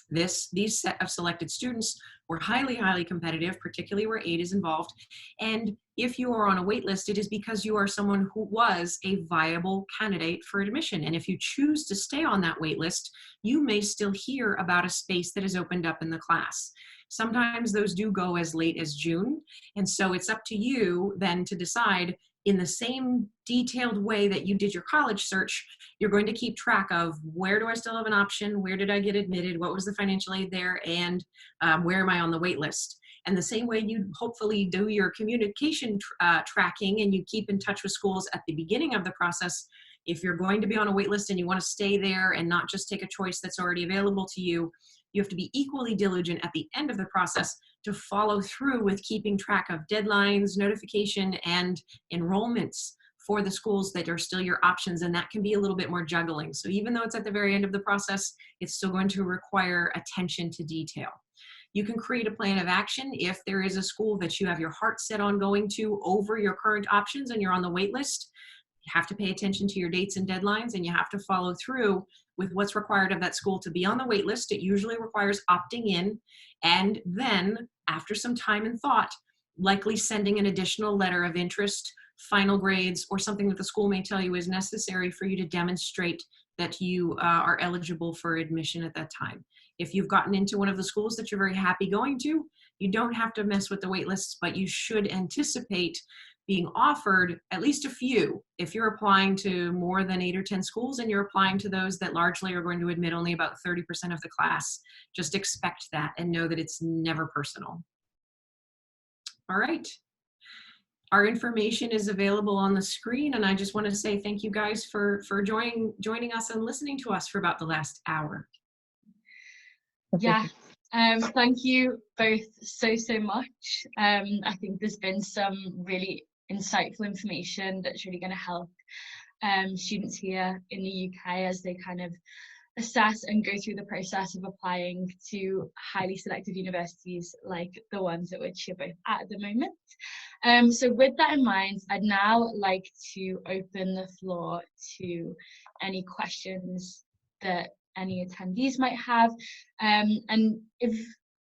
these set of selected students were highly, highly competitive, particularly where aid is involved. And if you are on a wait list, it is because you are someone who was a viable candidate for admission. And if you choose to stay on that wait list, you may still hear about a space that is opened up in the class. Sometimes those do go as late as June. And so it's up to you then to decide, in the same detailed way that you did your college search, you're going to keep track of where do I still have an option, where did I get admitted, what was the financial aid there, and where am I on the wait list. And the same way you hopefully do your communication tracking and you keep in touch with schools at the beginning of the process, if you're going to be on a wait list and you want to stay there and not just take a choice that's already available to you, you have to be equally diligent at the end of the process to follow through with keeping track of deadlines, notification, and enrollments for the schools that are still your options. And that can be a little bit more juggling. So even though it's at the very end of the process, it's still going to require attention to detail. You can create a plan of action if there is a school that you have your heart set on going to over your current options and you're on the wait list. You have to pay attention to your dates and deadlines, and you have to follow through with what's required of that school to be on the wait list. It usually requires opting in, and then after some time and thought, likely sending an additional letter of interest, final grades, or something that the school may tell you is necessary for you to demonstrate that you are eligible for admission at that time. If you've gotten into one of the schools that you're very happy going to, you don't have to mess with the wait lists, but you should anticipate being offered at least a few. If you're applying to more than 8 or 10 schools and you're applying to those that largely are going to admit only about 30% of the class, just expect that and know that it's never personal. All right. Our information is available on the screen, and I just want to say thank you guys for joining us and listening to us for about the last hour. Yeah, thank you both so much. I think there's been some really insightful information that's really going to help students here in the UK as they kind of assess and go through the process of applying to highly selective universities like the ones at which you're both at the moment. So with that in mind, I'd now like to open the floor to any questions that any attendees might have. And if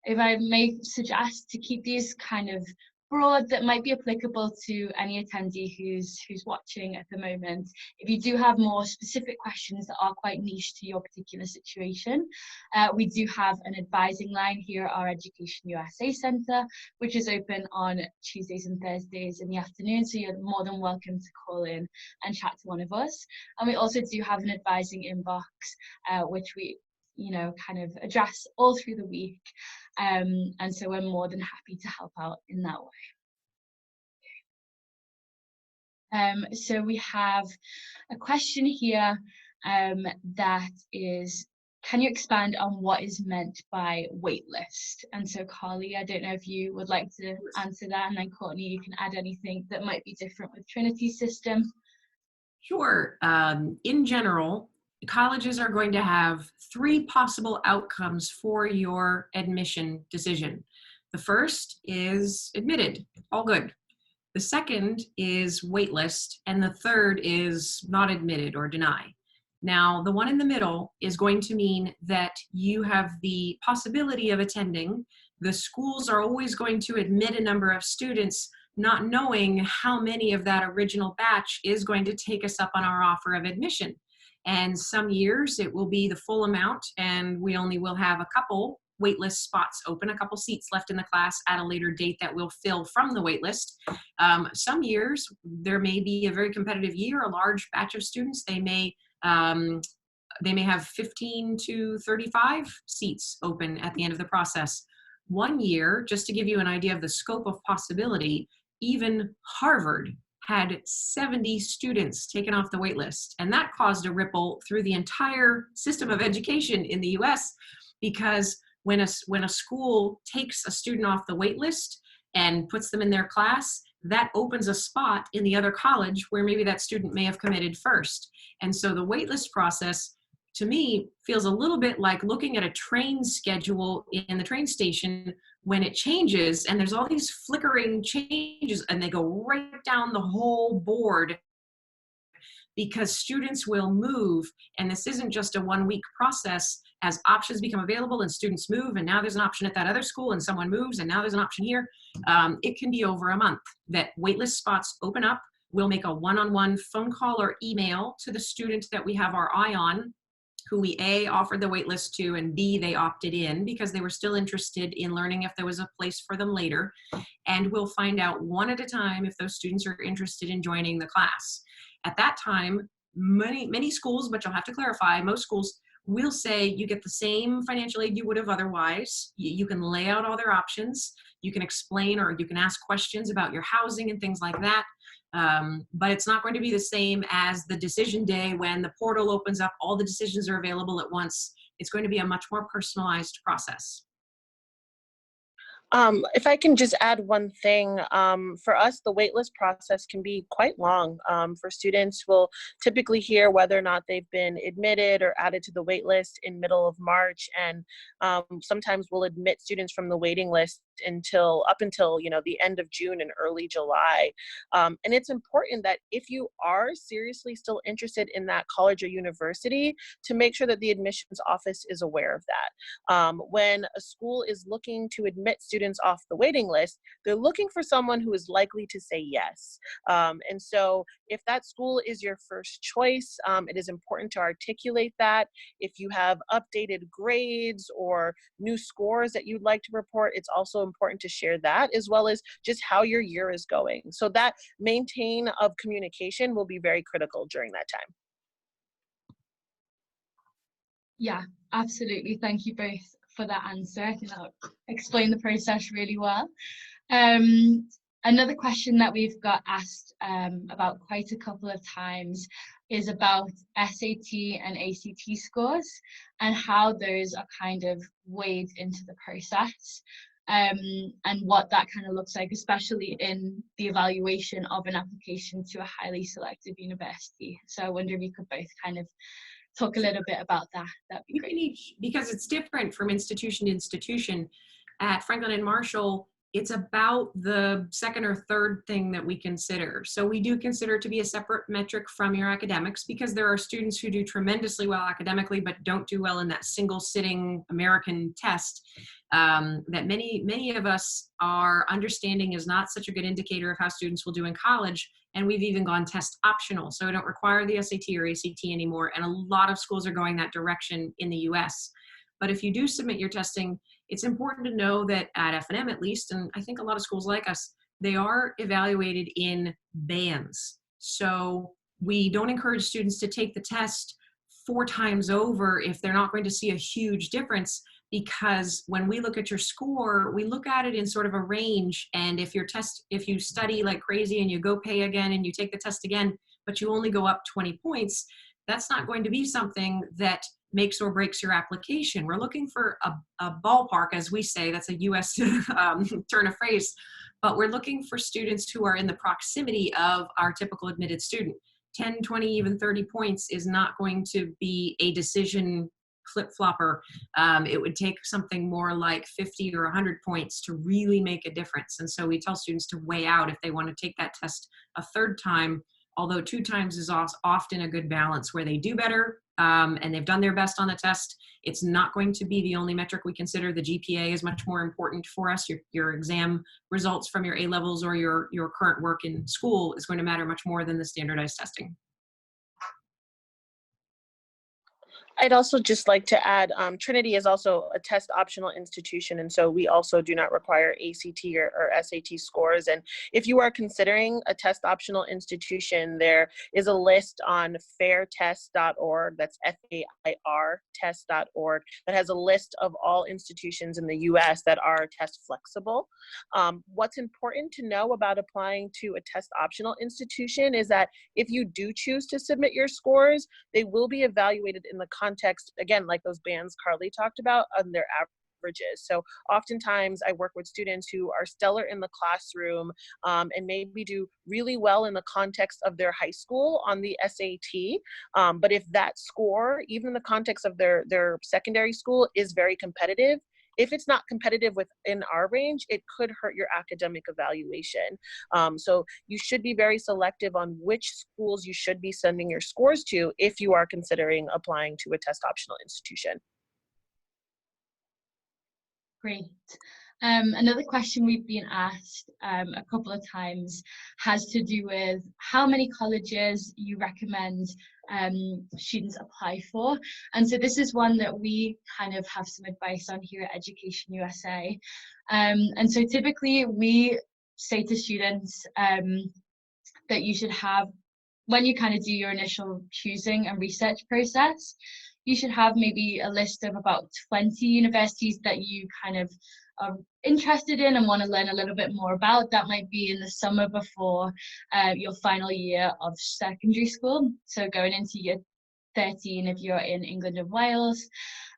I may suggest to keep these kind of broad, that might be applicable to any attendee who's watching at the moment. If you do have more specific questions that are quite niche to your particular situation, we do have an advising line here at our Education USA Centre, which is open on Tuesdays and Thursdays in the afternoon, so you're more than welcome to call in and chat to one of us. And we also do have an advising inbox, which we kind of address all through the week, and so we're more than happy to help out in that way. So we have a question here that is, can you expand on what is meant by waitlist? And so Carly, I don't know if you would like to answer that, and then Courtney, you can add anything that might be different with Trinity's system. Sure. In general, colleges are going to have 3 possible outcomes for your admission decision. The first is admitted, all good. The second is waitlist, and the third is not admitted or deny. Now, the one in the middle is going to mean that you have the possibility of attending. The schools are always going to admit a number of students, not knowing how many of that original batch is going to take us up on our offer of admission. And some years it will be the full amount, and we only will have a couple waitlist spots open, a couple seats left in the class at a later date that we'll fill from the waitlist. Some years there may be a very competitive year, a large batch of students. They may have 15 to 35 seats open at the end of the process. One year, just to give you an idea of the scope of possibility, even Harvard had 70 students taken off the wait list. And that caused a ripple through the entire system of education in the US, because when a school takes a student off the wait list and puts them in their class, that opens a spot in the other college where maybe that student may have committed first. And so the wait list process, to me, feels a little bit like looking at a train schedule in the train station when it changes, and there's all these flickering changes, and they go right down the whole board because students will move. And this isn't just a 1-week process. As options become available and students move, and now there's an option at that other school and someone moves, and now there's an option here, it can be over a month that waitlist spots open up. We'll make a one-on-one phone call or email to the student that we have our eye on, who we A, offered the waitlist to, and B, they opted in because they were still interested in learning if there was a place for them later. And we'll find out one at a time if those students are interested in joining the class. At that time, many schools, but you'll have to clarify, most schools will say you get the same financial aid you would have otherwise. You can lay out all their options. You can explain, or you can ask questions about your housing and things like that. But it's not going to be the same as the decision day when the portal opens up, all the decisions are available at once. It's going to be a much more personalized process. If I can just add one thing, for us, the waitlist process can be quite long. For students, we'll typically hear whether or not they've been admitted or added to the waitlist in middle of March, and sometimes we'll admit students from the waiting list up until the end of June and early July. And it's important that if you are seriously still interested in that college or university, to make sure that the admissions office is aware of that. When a school is looking to admit students off the waiting list, they're looking for someone who is likely to say yes. And so if that school is your first choice, it is important to articulate that. If you have updated grades or new scores that you'd like to report, it's also important to share that, as well as just how your year is going. So that maintain of communication will be very critical during that time. Yeah, absolutely. Thank you both for that answer. I think that explained the process really well. Another question that we've got asked about quite a couple of times is about SAT and ACT scores and how those are kind of weighed into the process, and what that kind of looks like, especially in the evaluation of an application to a highly selective university. So I wonder if you could both kind of talk a little bit about that. That'd be great. Because it's different from institution to institution. At Franklin and Marshall, it's about the second or third thing that we consider. So we do consider it to be a separate metric from your academics, because there are students who do tremendously well academically but don't do well in that single sitting American test, that many of us are understanding is not such a good indicator of how students will do in college. And we've even gone test optional, so we don't require the SAT or ACT anymore, and a lot of schools are going that direction in the US. But if you do submit your testing, it's important to know that at F&M at least, and I think a lot of schools like us, they are evaluated in bands. So we don't encourage students to take the test 4 times over if they're not going to see a huge difference, because when we look at your score, we look at it in sort of a range. And if you study like crazy and you go pay again and you take the test again, but you only go up 20 points, that's not going to be something that makes or breaks your application. We're looking for a ballpark, as we say, that's a US turn of phrase, but we're looking for students who are in the proximity of our typical admitted student. 10, 20, even 30 points is not going to be a decision flip-flopper. It would take something more like 50 or 100 points to really make a difference. And so we tell students to weigh out if they want to take that test a third time, although 2 times is often a good balance where they do better and they've done their best on the test. It's not going to be the only metric we consider. The GPA is much more important for us. Your exam results from your A-levels or your current work in school is going to matter much more than the standardized testing. I'd also just like to add, Trinity is also a test optional institution, and so we also do not require ACT or SAT scores. And if you are considering a test optional institution, there is a list on fairtest.org, that's FAIR test.org, that has a list of all institutions in the US that are test flexible. What's important to know about applying to a test optional institution is that if you do choose to submit your scores, they will be evaluated in the context, again, like those bands Carly talked about, on their averages. So oftentimes I work with students who are stellar in the classroom and maybe do really well in the context of their high school on the SAT. But if that score, even in the context of their secondary school, is very competitive, if it's not competitive within our range, it could hurt your academic evaluation. So you should be very selective on which schools you should be sending your scores to if you are considering applying to a test optional institution. Great. Another question we've been asked a couple of times has to do with how many colleges you recommend students apply for. And so this is one that we kind of have some advice on here at Education USA. And so typically we say to students that you should have, when you kind of do your initial choosing and research process, you should have maybe a list of about 20 universities that you kind of are interested in and want to learn a little bit more about. That might be in the summer before your final year of secondary school. So going into year 13 if you're in England and Wales.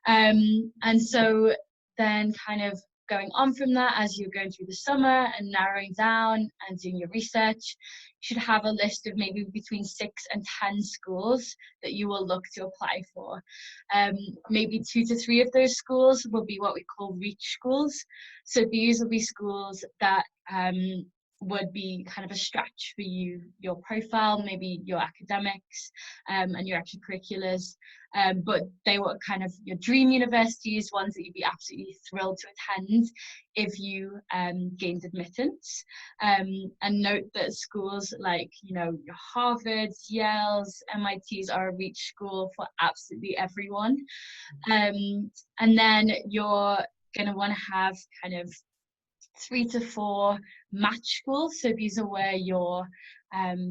And so then kind of going on from that, as you're going through the summer and narrowing down and doing your research, you should have a list of maybe between 6 and 10 schools that you will look to apply for. Maybe 2 to 3 of those schools will be what we call reach schools. So these will be schools that would be kind of a stretch for you, your profile, maybe your academics and your extracurriculars. But they were kind of your dream universities, ones that you'd be absolutely thrilled to attend if you gained admittance. And note that schools like, you know, your Harvards, Yales, MITs are a reach school for absolutely everyone. And then you're going to want to have kind of 3 to 4 match schools. So these are where your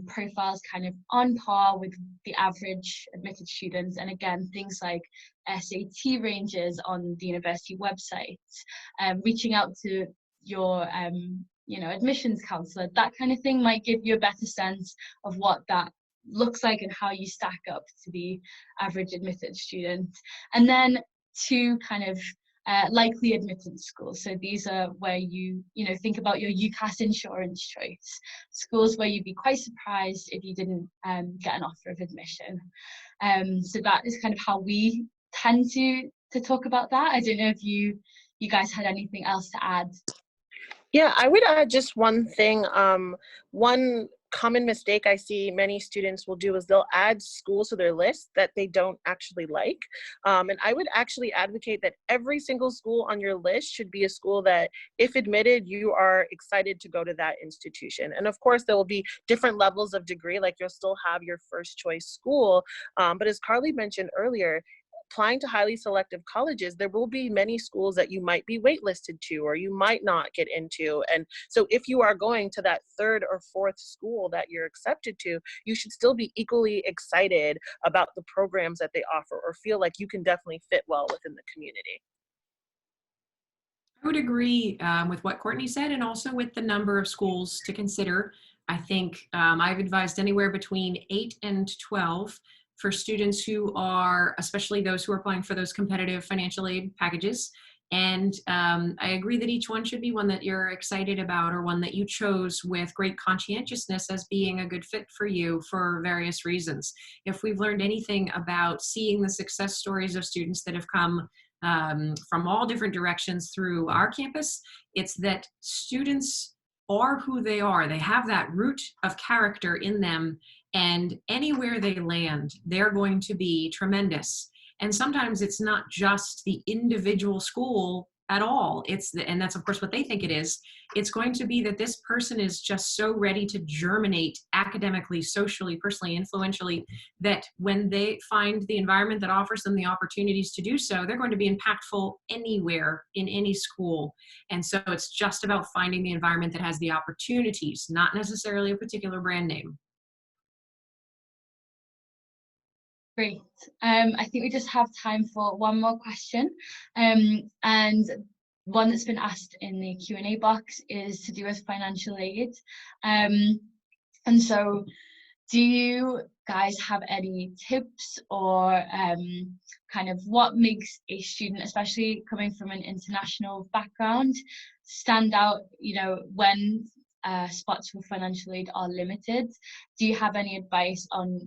profiles kind of on par with the average admitted students. And again, things like SAT ranges on the university website, reaching out to your you know, admissions counselor, that kind of thing might give you a better sense of what that looks like and how you stack up to the average admitted student. And then 2 kind of likely admittance schools. So these are where you think about your UCAS insurance choice, schools where you'd be quite surprised if you didn't get an offer of admission. So that is kind of how we tend to talk about that. I don't know if you guys had anything else to add. Yeah, I would add just one thing. One common mistake I see many students will do is they'll add schools to their list that they don't actually like. And I would actually advocate that every single school on your list should be a school that, if admitted, you are excited to go to that institution. And of course, there will be different levels of degree, like you'll still have your first choice school. But as Carly mentioned earlier, applying to highly selective colleges, there will be many schools that you might be waitlisted to or you might not get into. And so if you are going to that 3rd or 4th school that you're accepted to, you should still be equally excited about the programs that they offer or feel like you can definitely fit well within the community. I would agree with what Courtney said, and also with the number of schools to consider. I think I've advised anywhere between 8 and 12 for students who are, especially those who are applying for those competitive financial aid packages. And I agree that each one should be one that you're excited about, or one that you chose with great conscientiousness as being a good fit for you for various reasons. If we've learned anything about seeing the success stories of students that have come from all different directions through our campus, it's that students are who they are. They have that root of character in them, and anywhere they land, they're going to be tremendous. And sometimes it's not just the individual school at all. And that's of course what they think it is. It's going to be that this person is just so ready to germinate academically, socially, personally, influentially, that when they find the environment that offers them the opportunities to do so, they're going to be impactful anywhere in any school. And so it's just about finding the environment that has the opportunities, not necessarily a particular brand name. Great. I think we just have time for one more question. And one that's been asked in the Q&A box is to do with financial aid. And so do you guys have any tips or kind of what makes a student, especially coming from an international background, stand out, you know, when spots for financial aid are limited? Do you have any advice on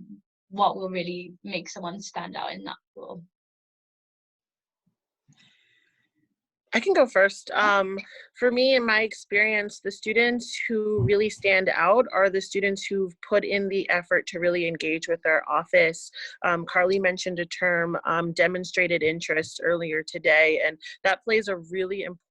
what will really make someone stand out in that pool? I can go first. For me, in my experience, the students who really stand out are the students who've put in the effort to really engage with our office. Carly mentioned a term, demonstrated interest, earlier today, and that plays a really important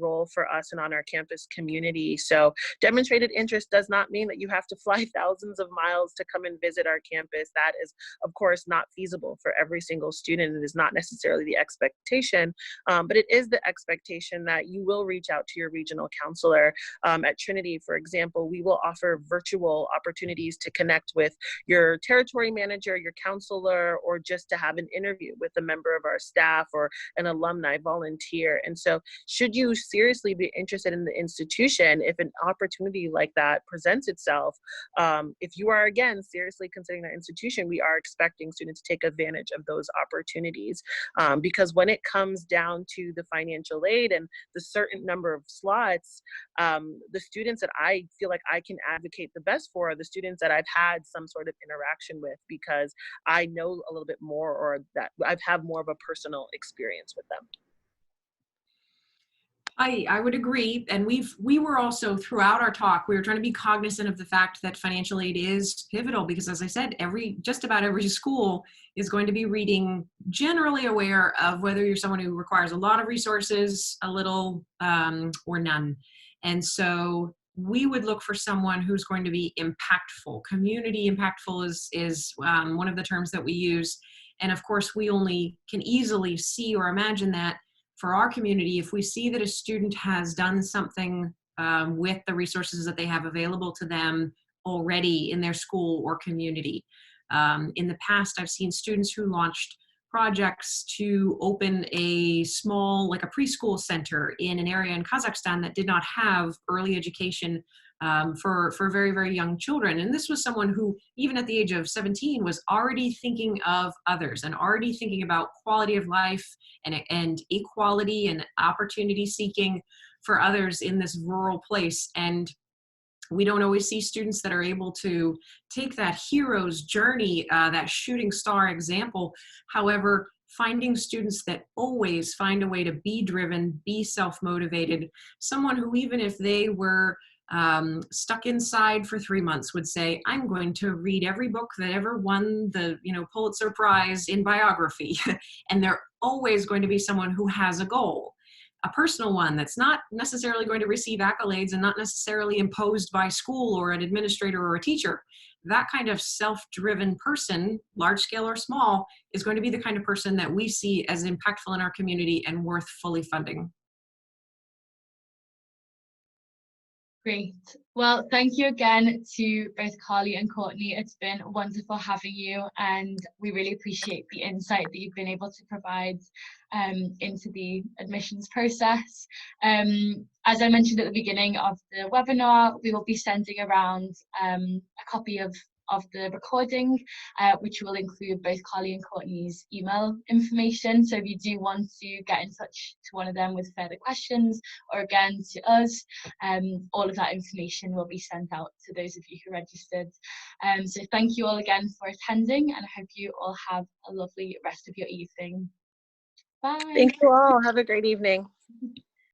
role for us and on our campus community. So demonstrated interest does not mean that you have to fly thousands of miles to come and visit our campus. That is, of course, not feasible for every single student. It is not necessarily the expectation, but it is the expectation that you will reach out to your regional counselor. At Trinity, for example, we will offer virtual opportunities to connect with your territory manager, your counselor, or just to have an interview with a member of our staff or an alumni volunteer. And so should you seriously be interested in the institution if an opportunity like that presents itself? If you are, again, seriously considering that institution, we are expecting students to take advantage of those opportunities, because when it comes down to the financial aid and the certain number of slots, the students that I feel like I can advocate the best for are the students that I've had some sort of interaction with, because I know a little bit more, or that I've had more of a personal experience with them. I would agree. And we were also, throughout our talk, we were trying to be cognizant of the fact that financial aid is pivotal, because as I said, just about every school is going to be reading, generally aware of whether you're someone who requires a lot of resources, a little, or none. And so we would look for someone who's going to be impactful. Community impactful is one of the terms that we use. And of course, we only can easily see or imagine that for our community if we see that a student has done something with the resources that they have available to them already in their school or community. In the past, I've seen students who launched projects to open a small, like a preschool center in an area in Kazakhstan that did not have early education for very, very young children. And this was someone who, even at the age of 17, was already thinking of others and already thinking about quality of life and equality and opportunity seeking for others in this rural place. And we don't always see students that are able to take that hero's journey, that shooting star example. However, finding students that always find a way to be driven, be self-motivated, someone who, even if they were stuck inside for 3 months, would say, I'm going to read every book that ever won the Pulitzer Prize in biography. And they're always going to be someone who has a goal, a personal one that's not necessarily going to receive accolades and not necessarily imposed by school or an administrator or a teacher. That kind of self-driven person, large scale or small, is going to be the kind of person that we see as impactful in our community and worth fully funding. Great. Well, thank you again to both Carly and Courtney. It's been wonderful having you, and we really appreciate the insight that you've been able to provide into the admissions process. As I mentioned at the beginning of the webinar, we will be sending around a copy of the recording, which will include both Carly and Courtney's email information. So if you do want to get in touch to one of them with further questions, or again to us, all of that information will be sent out to those of you who registered. So thank you all again for attending, and I hope you all have a lovely rest of your evening. Bye. Thank you all. Have a great evening.